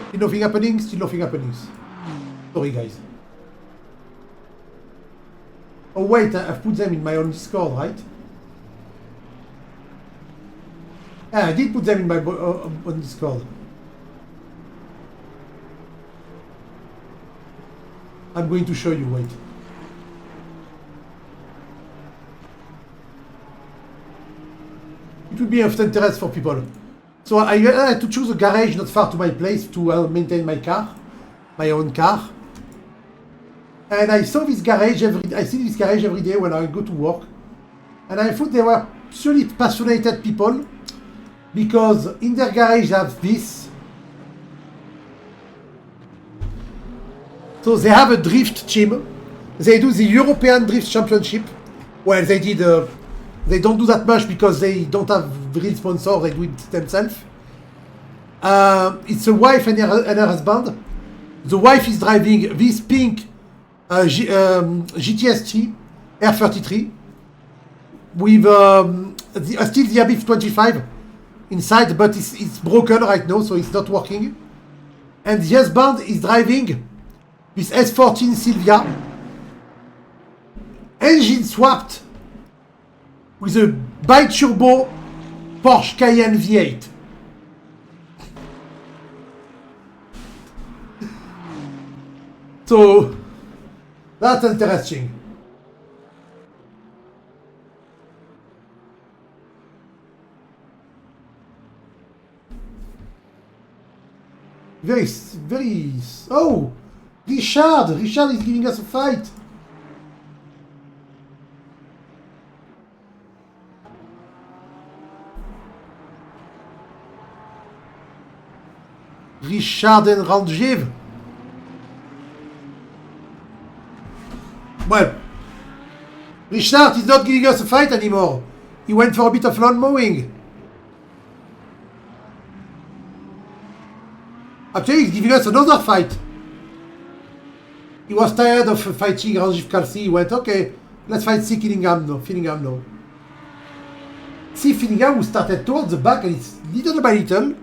Still nothing happening? Still nothing happening. Sorry, guys. Oh wait, I've put them in my own Discord, right? Yeah, I did put them in my own Discord. I'm going to show you, wait. It would be of interest for people. So I had to choose a garage not far to my place to maintain my car, my own car. And I saw this garage I see this garage every day when I go to work. And I thought they were surely passionate people because in their garage they have this. So they have a drift team. They do the European Drift Championship. Well, they did. They don't do that much because they don't have real sponsors. They do it themselves. It's a wife and her husband. The wife is driving this pink GTS R33 with still the Abif 25 inside, but it's broken right now, so it's not working. And the husband is driving this S14 Silvia, engine swapped with a bi-turbo Porsche Cayenne V8. So that's interesting. Very. Oh, Richard is giving us a fight. Richard and Rangiv. Well, Richard is not giving us a fight anymore. He went for a bit of lawn mowing. Actually, he's giving us another fight. He was tired of fighting Rangiv Kelsey. He went, okay, let's fight C. Fillingham now. C. Fillingham, who started towards the back, and it's little by little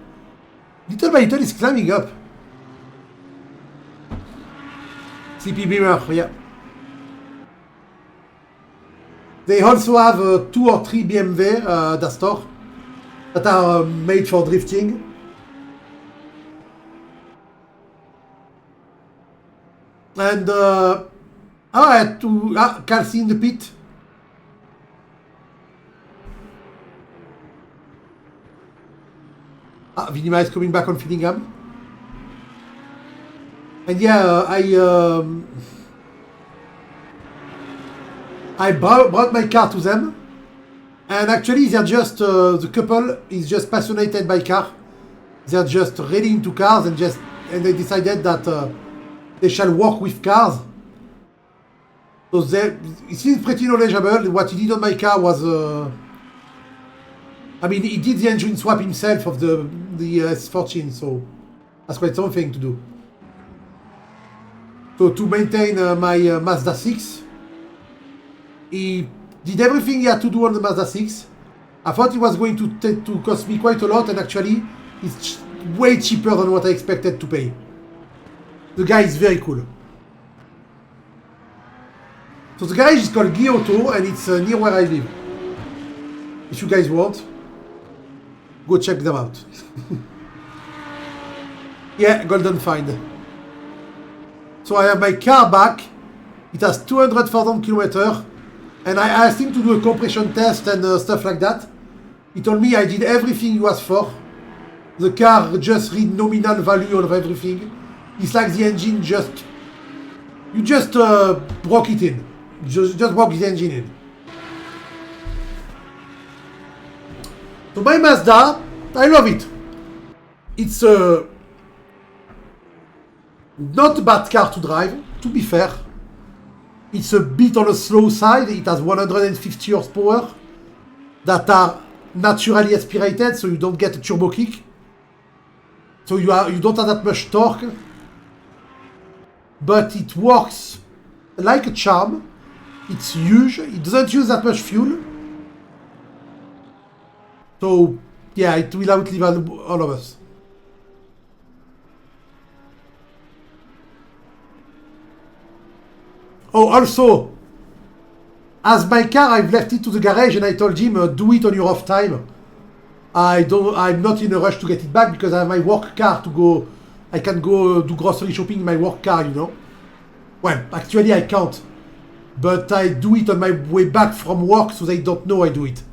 is climbing up. CP Beamer, yeah. They also have 2 or 3 BMW Dastor that are made for drifting. And I had to Kelsey in the pit. Vinima is coming back on Fillingham. And yeah, I brought my car to them. And actually, they're just, the couple is just passionate by car. They're just really into cars and they decided that they shall work with cars. So it seems pretty knowledgeable. What he did on my car was, I mean, he did the engine swap himself of the S14, so that's quite something to do. So to maintain my Mazda 6, he did everything he had to do on the Mazda 6. I thought it was going to cost me quite a lot, and actually, it's way cheaper than what I expected to pay. The guy is very cool. So the garage is called Guy Auto, and it's near where I live. If you guys want, go check them out. Yeah, golden find. So I have my car back. It has 200,000 kilometers, and I asked him to do a compression test and stuff like that. He told me I did everything he asked for. The car just read nominal value of everything. It's like the engine you just broke it in. Just broke the engine in. So my Mazda, I love it. It's not a bad car to drive, to be fair. It's a bit on the slow side. It has 150 horsepower that are naturally aspirated, so you don't get a turbo kick. So you don't have that much torque. But it works like a charm. It's huge. It doesn't use that much fuel. So yeah, it will outlive all of us. Oh, also, as my car, I've left it to the garage, and I told him, do it on your off time. I'm not in a rush to get it back because I have my work car to go. I can go do grocery shopping in my work car, you know. Well, actually I can't. But I do it on my way back from work, so they don't know I do it.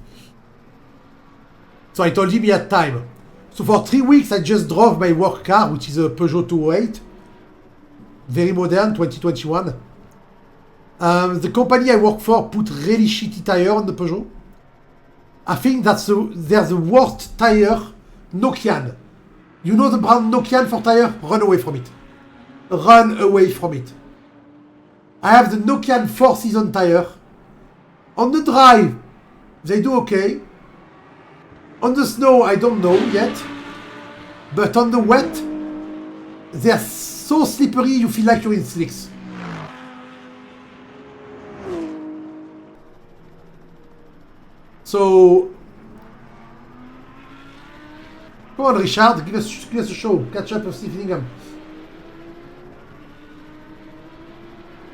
So I told him he had time. So for 3 weeks I just drove my work car, which is a Peugeot 208. Very modern, 2021. The company I work for put really shitty tire on the Peugeot. I think they're the worst tire, Nokian. You know the brand Nokian for tire? Run away from it. Run away from it. I have the Nokian 4-season tire. On the drive, they do okay. On the snow, I don't know yet. But on the wet, they're so slippery you feel like you're in slicks. So, come on, Richard, give us a show. Catch up with Steve Fillingham.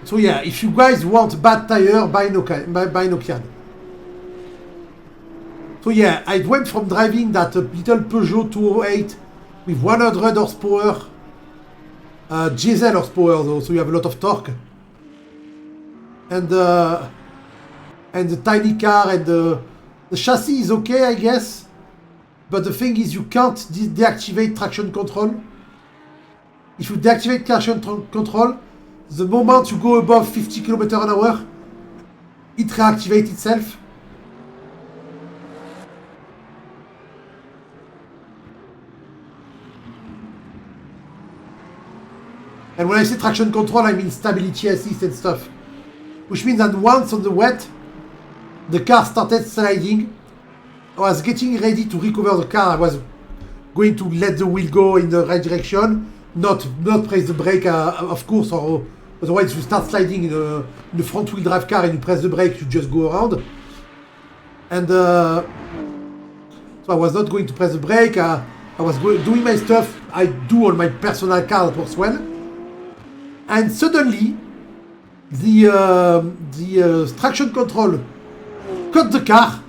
So yeah, if you guys want bad tire, buy Nokian. So yeah, I went from driving that little Peugeot 208 with 100 horsepower diesel horsepower though, so you have a lot of torque. And the tiny car and the chassis is okay, I guess. But the thing is, you can't deactivate traction control. If you deactivate traction control, the moment you go above 50 km/h, it reactivates itself. And when I say traction control, I mean stability assist and stuff. Which means that once on the wet, the car started sliding. I was getting ready to recover the car. I was going to let the wheel go in the right direction, not press the brake, of course, or otherwise you start sliding in the front wheel drive car and you press the brake, you just go around. And so I was not going to press the brake. I was doing my stuff I do on my personal car that works well. And suddenly, the traction control cut the car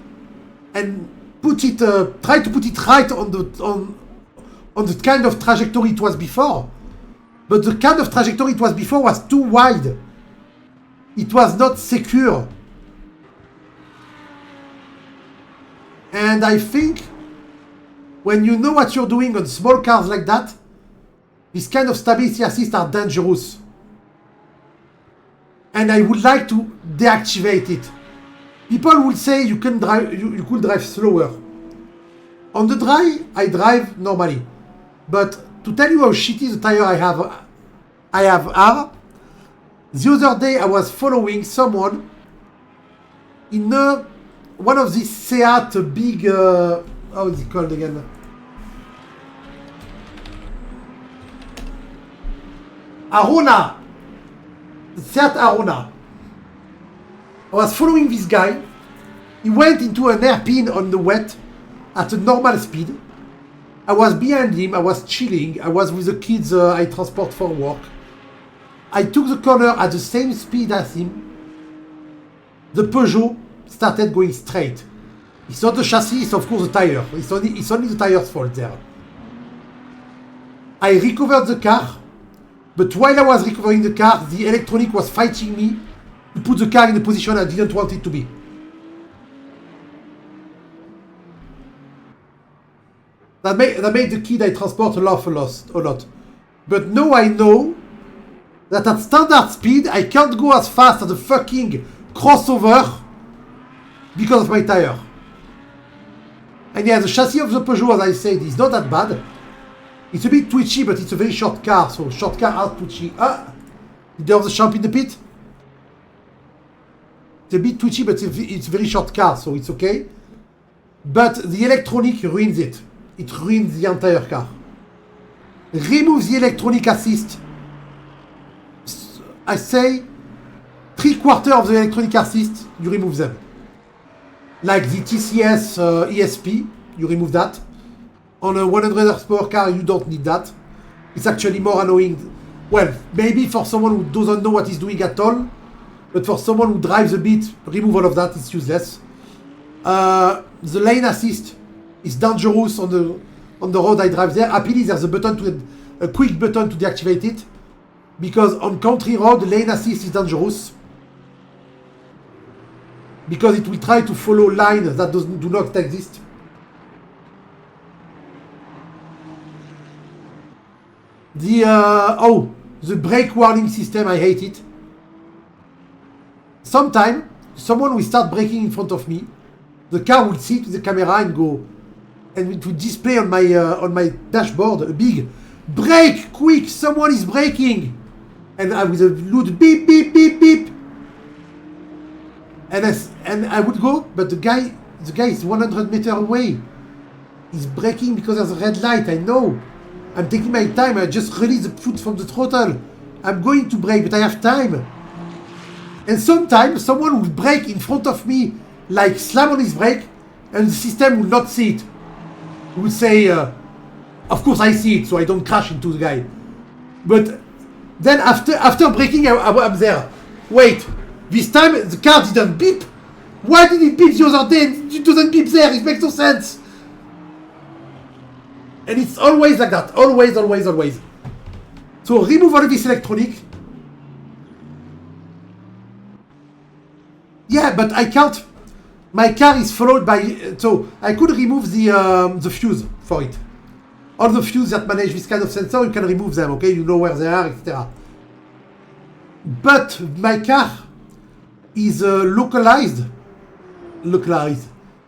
and try to put it right on the kind of trajectory it was before. But the kind of trajectory it was before was too wide. It was not secure. And I think when you know what you're doing on small cars like that, this kind of stability assists are dangerous. And I would like to deactivate it. People will say you can drive, you could drive slower. On the dry, I drive normally. But to tell you how shitty the tire I have are, the other day I was following someone in one of these Seat big, how is it called again? Arona! Seat Arona. I was following this guy. He went into an hairpin on the wet at a normal speed. I was behind him, I was chilling, I was with the kids I transport for work. I took the corner at the same speed as him. The Peugeot started going straight. It's not the chassis, it's of course the tire. It's only the tire's fault there. I recovered the car, but while I was recovering the car, the electronic was fighting me to put the car in the position I didn't want it to be. That made the kid I transport laugh a lot. But now I know that at standard speed, I can't go as fast as the fucking crossover because of my tire. And yeah, the chassis of the Peugeot, as I said, is not that bad. It's a bit twitchy, but it's a very short car, so short car are twitchy. Ah! There's the champ in the pit. It's a bit twitchy, but it's a very short car, so it's okay. But the electronic ruins it. It ruins the entire car. Remove the electronic assist. I say 3/4 of the electronic assist, you remove them. Like the TCS ESP, you remove that. On a 100 horsepower car, you don't need that. It's actually more annoying. Well, maybe for someone who doesn't know what he's doing at all, but for someone who drives a bit, remove all of that, it's useless. The lane assist is dangerous on the road I drive there. Happily, there's a quick button to deactivate it, because on country road, lane assist is dangerous. Because it will try to follow lines that do not exist. The brake warning system, I hate it. Sometimes, someone will start braking in front of me. The car will see to the camera and go, and it will display on my dashboard a big brake, quick, someone is braking, and I with a loud beep beep beep beep, and I would go, but the guy is 100 meters away. He's braking because there's a red light. I know. I'm taking my time. I just release the foot from the throttle. I'm going to brake, but I have time. And sometimes someone will brake in front of me, like slam on his brake, and the system will not see it. It will say, of course I see it, so I don't crash into the guy. But then after braking, I'm there. Wait, this time the car didn't beep. Why did it beep the other day? It doesn't beep there. It makes no sense. And it's always like that. Always, always, always. So remove all of this electronic. Yeah, but I can't. My car is followed by. So I could remove the fuse for it. All the fuses that manage this kind of sensor, you can remove them, okay? You know where they are, etc. But my car is localized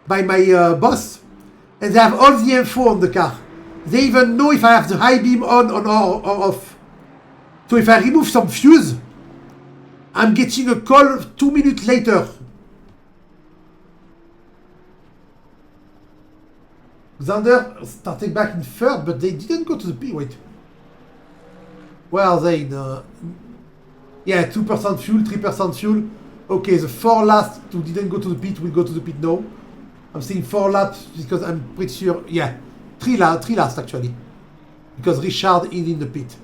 by my boss, and they have all the info on the car. They even know if I have the high beam on or off. So if I remove some fuse, I'm getting a call 2 minutes later. Xander started back in third, but they didn't go to the pit. Wait. Where are they? Yeah, 2% fuel, 3% fuel. Okay, the 4 last who didn't go to the pit will go to the pit now. I'm saying 4 laps because I'm pretty sure. Yeah, 3 last actually. Because Richard is in the pit.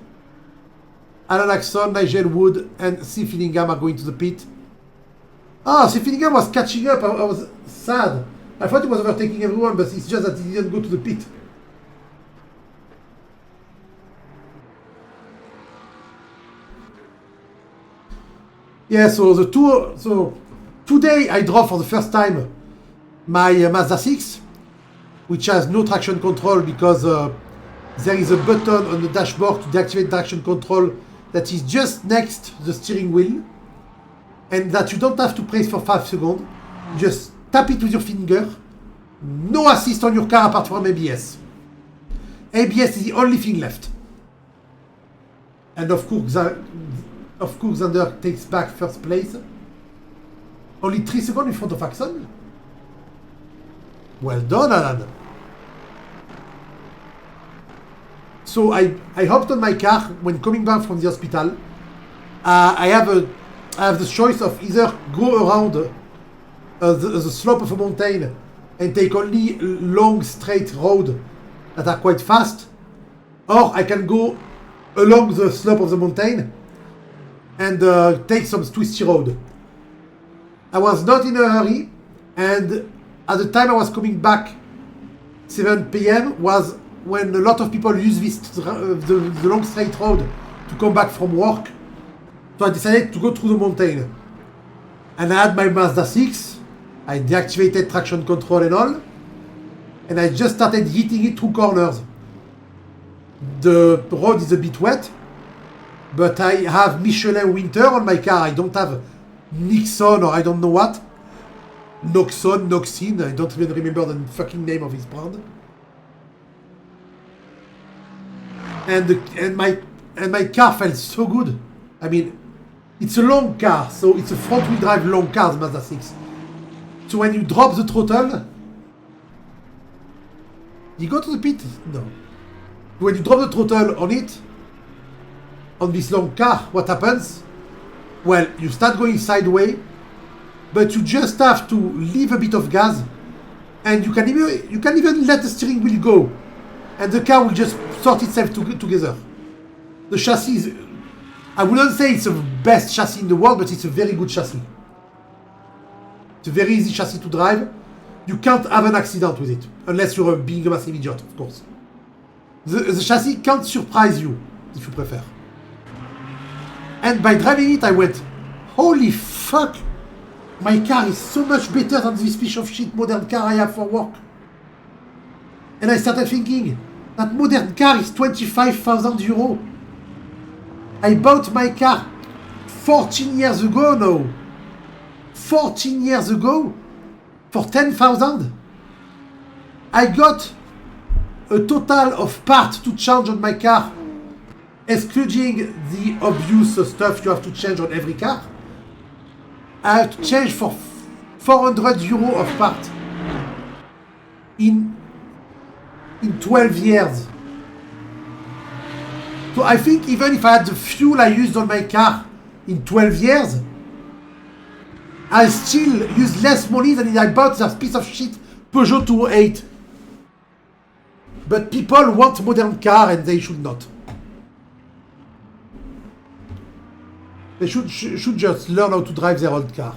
Alan Axon, Nigel Wood, and C. Finningham are going to the pit. Ah, C. Finningham was catching up. I was sad. I thought he was overtaking everyone, but it's just that he didn't go to the pit. Yeah, so today I drove for the first time my Mazda 6, which has no traction control because there is a button on the dashboard to deactivate traction control that is just next to the steering wheel, and that you don't have to press for 5 seconds. You just tap it with your finger. No assist on your car apart from ABS. ABS is the only thing left. And of course, Xander takes back first place. Only 3 seconds in front of Axon. Well done, Alan. So I hopped on my car when coming back from the hospital. I have the choice of either go around the slope of a mountain and take only long straight road that are quite fast, or I can go along the slope of the mountain and take some twisty road. I was not in a hurry, and at the time I was coming back 7 p.m. was when a lot of people use this the long straight road to come back from work. So I decided to go through the mountain. And I had my Mazda 6. I deactivated traction control and all. And I just started hitting it through corners. The road is a bit wet, but I have Michelin Winter on my car. I don't have Nixon or I don't know what. Noxin, I don't even remember the fucking name of his brand. And my car felt so good. I mean, it's a long car, so it's a front-wheel drive long car, the Mazda 6. So when you drop the throttle, you go to the pit? No. When you drop the throttle on it, on this long car, what happens? Well, you start going sideways, but you just have to leave a bit of gas, and you can even let the steering wheel go, and the car will just sort itself together. The chassis is, I wouldn't say it's the best chassis in the world, but it's a very good chassis. It's a very easy chassis to drive. You can't have an accident with it, unless you're being a massive idiot, of course. The chassis can't surprise you, if you prefer. And by driving it, I went, holy fuck! My car is so much better than this piece of shit modern car I have for work. And I started thinking, that modern car is 25,000 euros. I bought my car 14 years ago now. 14 years ago for 10,000. I got a total of parts to change on my car, excluding the obvious stuff you have to change on every car. I have to change for 400 euros of parts in 12 years. So I think even if I had the fuel I used on my car in 12 years, I still use less money than I bought that piece of shit Peugeot 208. But people want modern car and they should not. They should just learn how to drive their old car.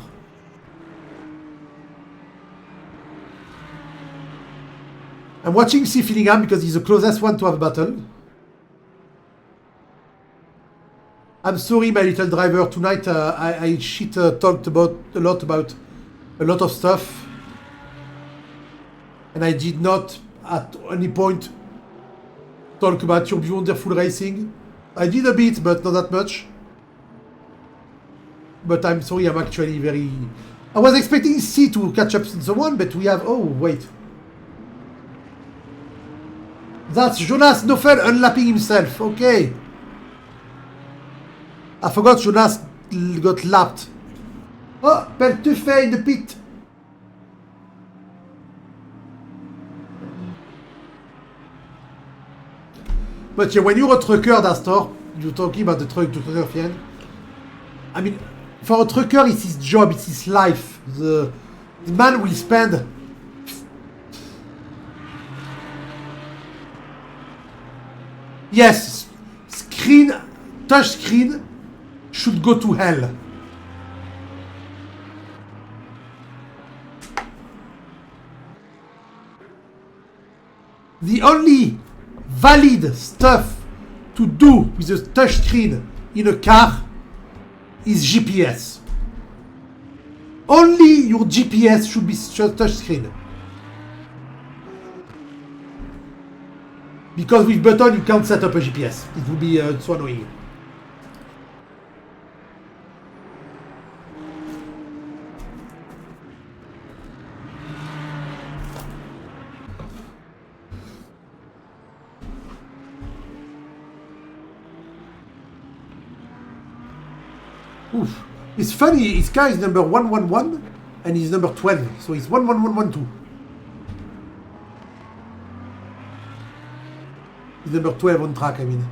I'm watching C. Finningham because he's the closest one to have a battle. I'm sorry, my little driver. Tonight I talked about a lot of stuff, and I did not at any point talk about your wonderful racing. I did a bit, but not that much. But I'm sorry, I'm actually very... I was expecting C to catch up in the one, but we have... Oh, wait. That's Jonas Nofel unlapping himself. Okay. I forgot Jonas got lapped. Oh, Peltufet in the pit. But yeah, when you're a trucker, Astor, you're talking about the trucker fan. I mean, for a trucker, it's his job, it's his life. The man will spend... Yes, touch screen should go to hell. The only valid stuff to do with a touch screen in a car is GPS. Only your GPS should be touch screen. Because with button you can't set up a GPS. It would be so annoying. Oof. It's funny, his car is number 111 and he's number 12, so it's 11112. He's number 12 on track, I mean.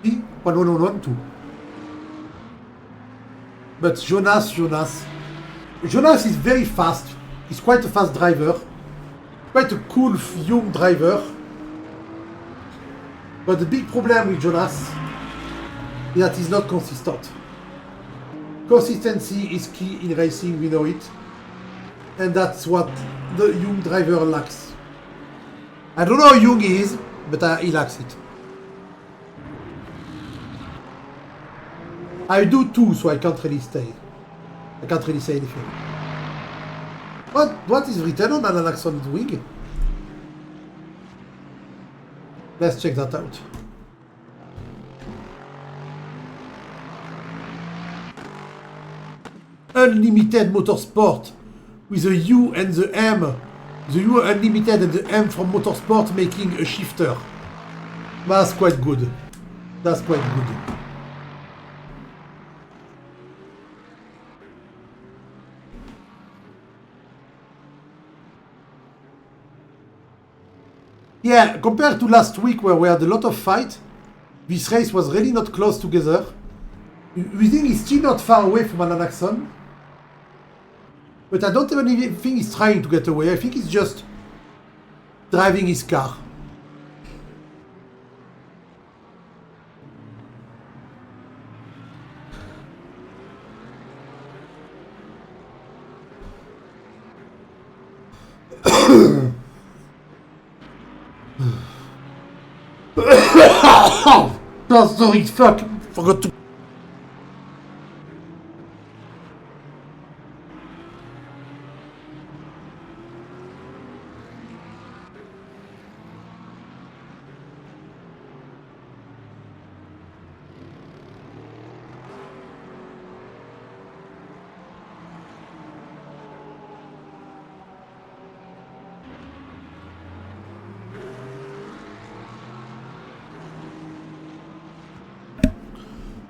See? 11112. But Jonas is very fast. He's quite a fast driver. Quite a cool young driver. But the big problem with Jonas is that he's not consistent. Consistency is key in racing, we know it. And that's what the young driver lacks. I don't know how young he is, but he lacks it. I do too, so I can't really say anything. What is written on Alan Axon's wing? Let's check that out. Unlimited Motorsport with the U and the M. The U Unlimited and the M from Motorsport making a shifter. That's quite good. That's quite good. Yeah, compared to last week where we had a lot of fight, this race was really not close together. We think he's still not far away from Alan Axon. But I don't even think he's trying to get away. I think he's just driving his car. Oh, sorry, fuck. Forgot to...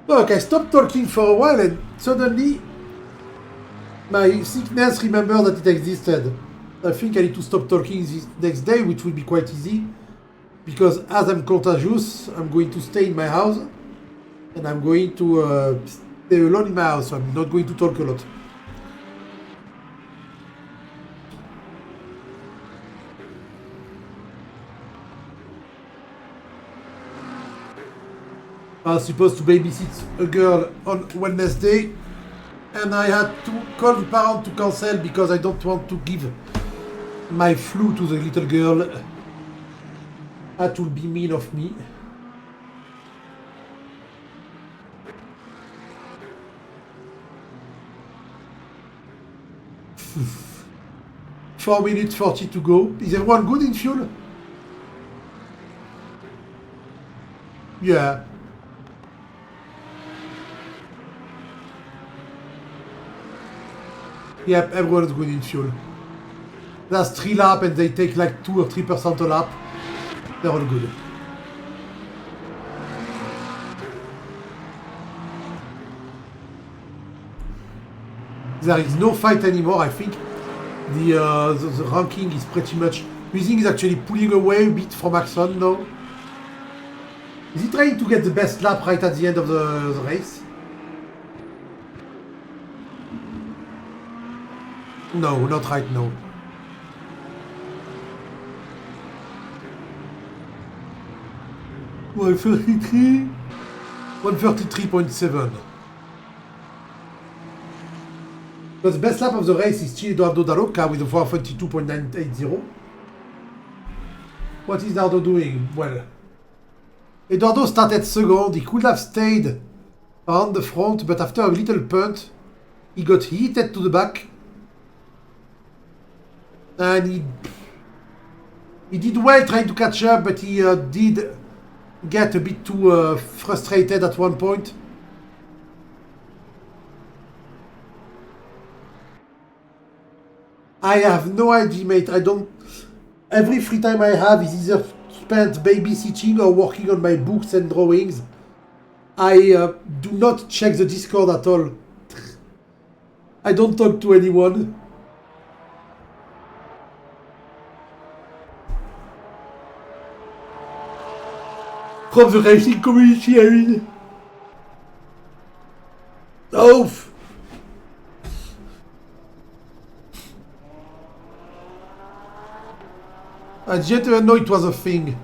Look, I stopped talking for a while and suddenly my sickness remembered that it existed. I think I need to stop talking this next day, which will be quite easy. Because as I'm contagious, I'm going to stay in my house. And I'm going to stay alone in my house, so I'm not going to talk a lot. I was supposed to babysit a girl on Wednesday, and I had to call the parent to cancel because I don't want to give my flu to the little girl. That would be mean of me. 4 minutes 40 to go. Is everyone good in fuel? Yeah. Yep, everyone is good in fuel. That's 3 laps and they take like 2 or 3% a lap. They're all good. There is no fight anymore, I think. The ranking is pretty much... Weezing is actually pulling away a bit from Axon now. Is he trying to get the best lap right at the end of the race? No, not right now. $133? 133.7. But the best lap of the race is still Eduardo Daroca with a 442.980. What is Eduardo doing? Well, Eduardo started second. He could have stayed around the front, but after a little punt, he got hit to the back. And he did well trying to catch up, but he did get a bit too frustrated at one point. I have no idea, mate. I don't... Every free time I have is either spent babysitting or working on my books and drawings. I do not check the Discord at all. I don't talk to anyone. From the racing community, I mean. Oh! I didn't even know it was a thing.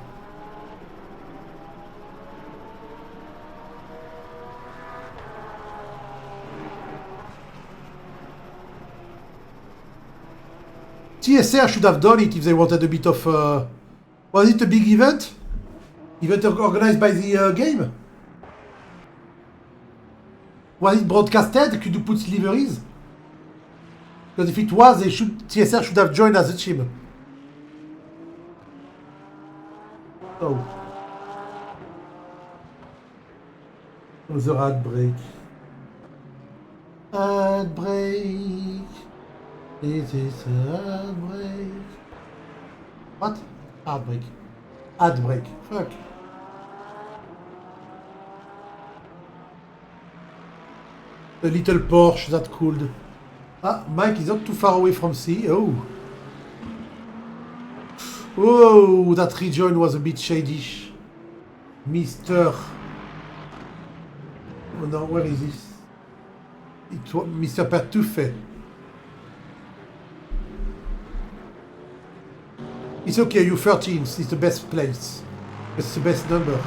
TSR should have done it if they wanted a bit of... Was it a big event? Event organized by the game? Was it broadcasted? Could you put liveries? Because if it was, TSR should have joined as a team. Oh. The ad break. Ad break. It is ad break. What? Ad break. Ad break. Fuck. A little Porsche that cooled. Ah, Mike is not too far away from C. Oh. Oh, that rejoin was a bit shady. Mr. Oh no, where is this? It was Mr. Pertuffe. It's okay, you 13th. It's the best place. It's the best number.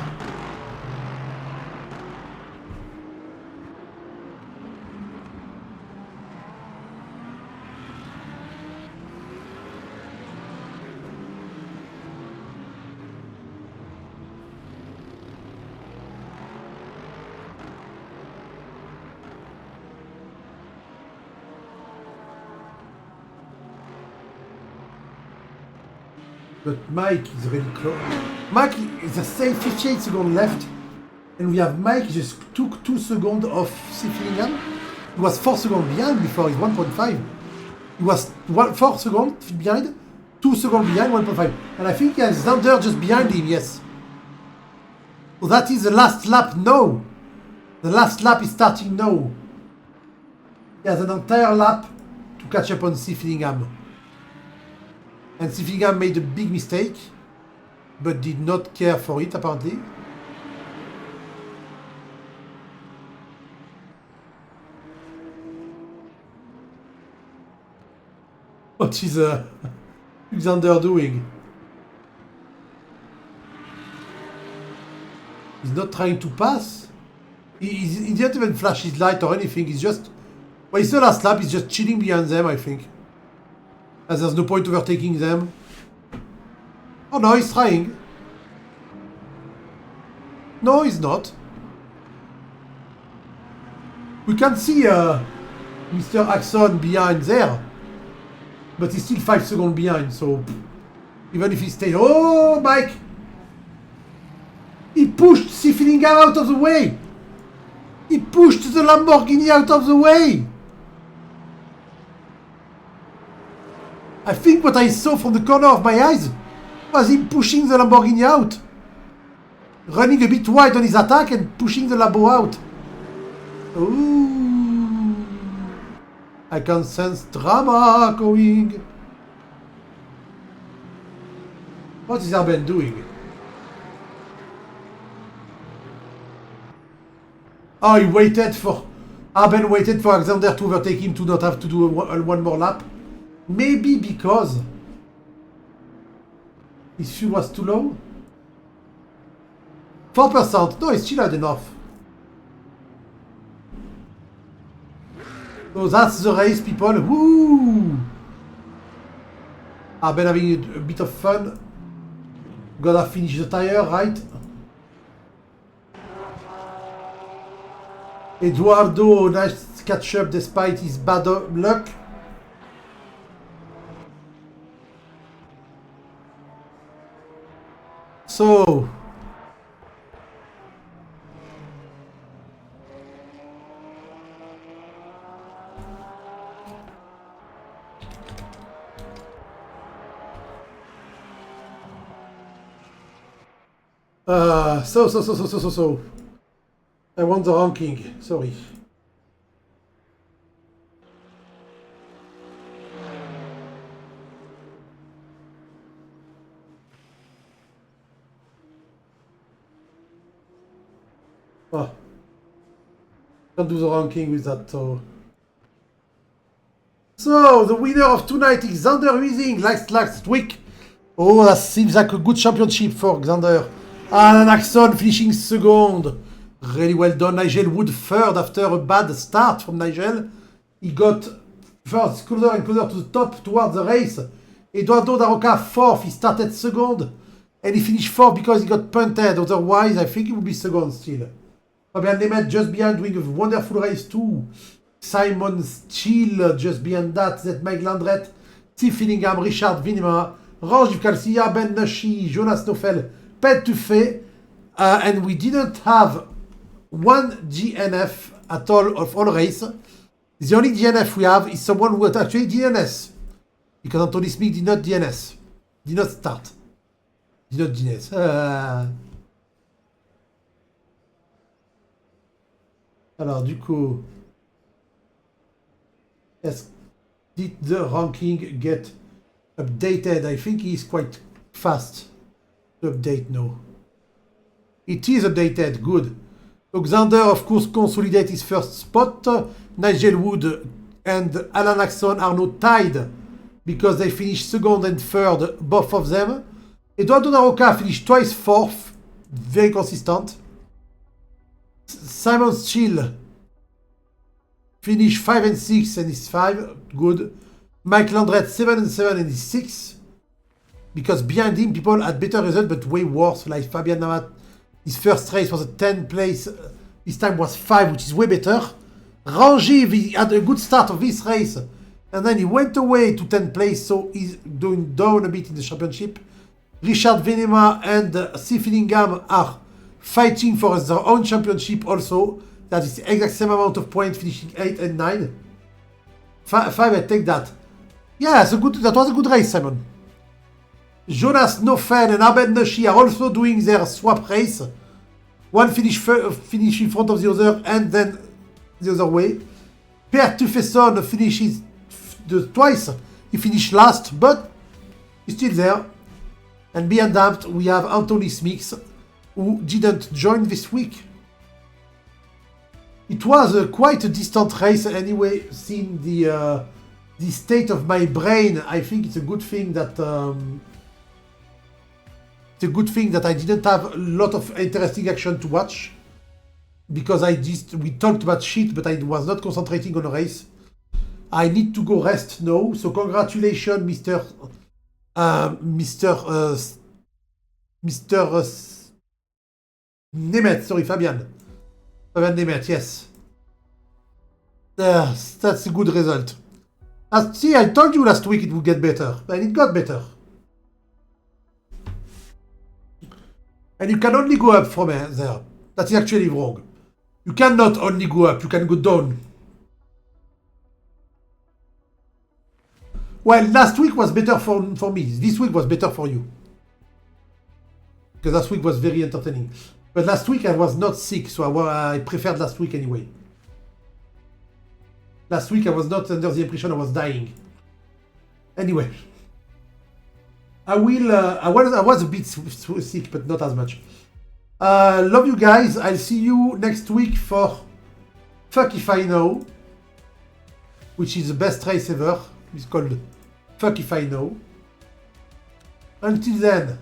But Mike is really close. Mike is the same 58 seconds left. And we have Mike just took 2 seconds off Siflingham. He was 4 seconds behind before, he's 1.5. He was 4 seconds behind, 2 seconds behind, 1.5. And I think he has Zander just behind him, yes. So that is the last lap now. The last lap is starting now. He has an entire lap to catch up on Siflingham. And Siflingham made a big mistake, but did not care for it, apparently. What is Alexander doing? He's not trying to pass. He didn't even flash his light or anything. He's just... Well, it's the last lap. He's just chilling behind them, I think. As there's no point overtaking them. Oh no, he's trying. No, he's not. We can see Mr. Axon behind there. But he's still 5 seconds behind, so even if he stays... Oh, Mike! He pushed Siffiningham out of the way! He pushed the Lamborghini out of the way! I think what I saw from the corner of my eyes was him pushing the Lamborghini out. Running a bit wide on his attack and pushing the Lambo out. Ooh. I can sense drama going. What is Arben doing? Oh, he waited for... Arben waited for Alexander to overtake him to not have to do one more lap. Maybe because his fuel was too low? 4%. No, he still had enough. So that's the race, people. Woo! Arben having a bit of fun. Gotta finish the tire, right? Eduardo, nice catch up despite his bad luck. So... So. I want the ranking, sorry. Oh. Can't do the ranking with that, so... So, the winner of tonight is Xander Huizing, last week. Oh, that seems like a good championship for Xander. Alan Axon finishing second. Really well done. Nigel Wood third after a bad start from Nigel. He got first closer and closer to the top towards the race. Eduardo Daroca fourth. He started second. And he finished fourth because he got punted. Otherwise, I think he would be second still. Fabian Nemeth just behind doing a wonderful race too. Simon Steele just behind that. That Mike Landret. Steve Fillingham, Richard Vinema, Range Calcia, Ben Nashi, Jonas Nofel, Pet Tuffet. And we didn't have one DNF at all race. The only DNF we have is someone who had actually DNS. Because Anthony Smith did not DNS. Did not start. Did not DNS. Alors du coup... Yes, did the ranking get updated? I think he is quite fast to update now. It is updated, good. Alexander, of course, consolidate his first spot. Nigel Wood and Alan Axon are now tied because they finished second and third, both of them. Eduardo Daroca finished twice fourth, very consistent. Simon Steele finished 5 and 6 and is 5, good. Mike Landret 7 and 7 and is 6. Because behind him, people had better results but way worse, like Fabian Namat. His first race was a 10th place. This time was 5, which is way better. Rangiv, he had a good start of this race. And then he went away to 10th place, so he's doing down a bit in the championship. Richard Venema and C. Fillingham are fighting for their own championship also. That is the exact same amount of points, finishing 8 and 9. 5, I take that. Yeah, that was a good race, Simon. Jonas Nofen and Arben Nashi are also doing their swap race. One finish in front of the other and then the other way. Per Tufeson finishes twice. He finished last, but he's still there. And beyond that, we have Anthony Smith, who didn't join this week. It was quite a distant race anyway, seeing the state of my brain. I think it's a good thing that I didn't have a lot of interesting action to watch, because we talked about shit, but I was not concentrating on a race. I need to go rest now. So congratulations, Mr. Nemeth. Sorry, Fabian Nemeth. Yes, that's a good result. See, I told you last week it would get better, and it got better. And you can only go up from there. That is actually wrong. You cannot only go up, you can go down. Well, last week was better for me. This week was better for you. Because last week was very entertaining. But last week I was not sick, so I preferred last week anyway. Last week I was not under the impression I was dying. Anyway. I was a bit sick, but not as much. Love you guys. I'll see you next week for Fuck If I Know, which is the best race ever. It's called Fuck If I Know. Until then,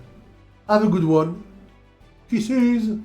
have a good one. Kisses.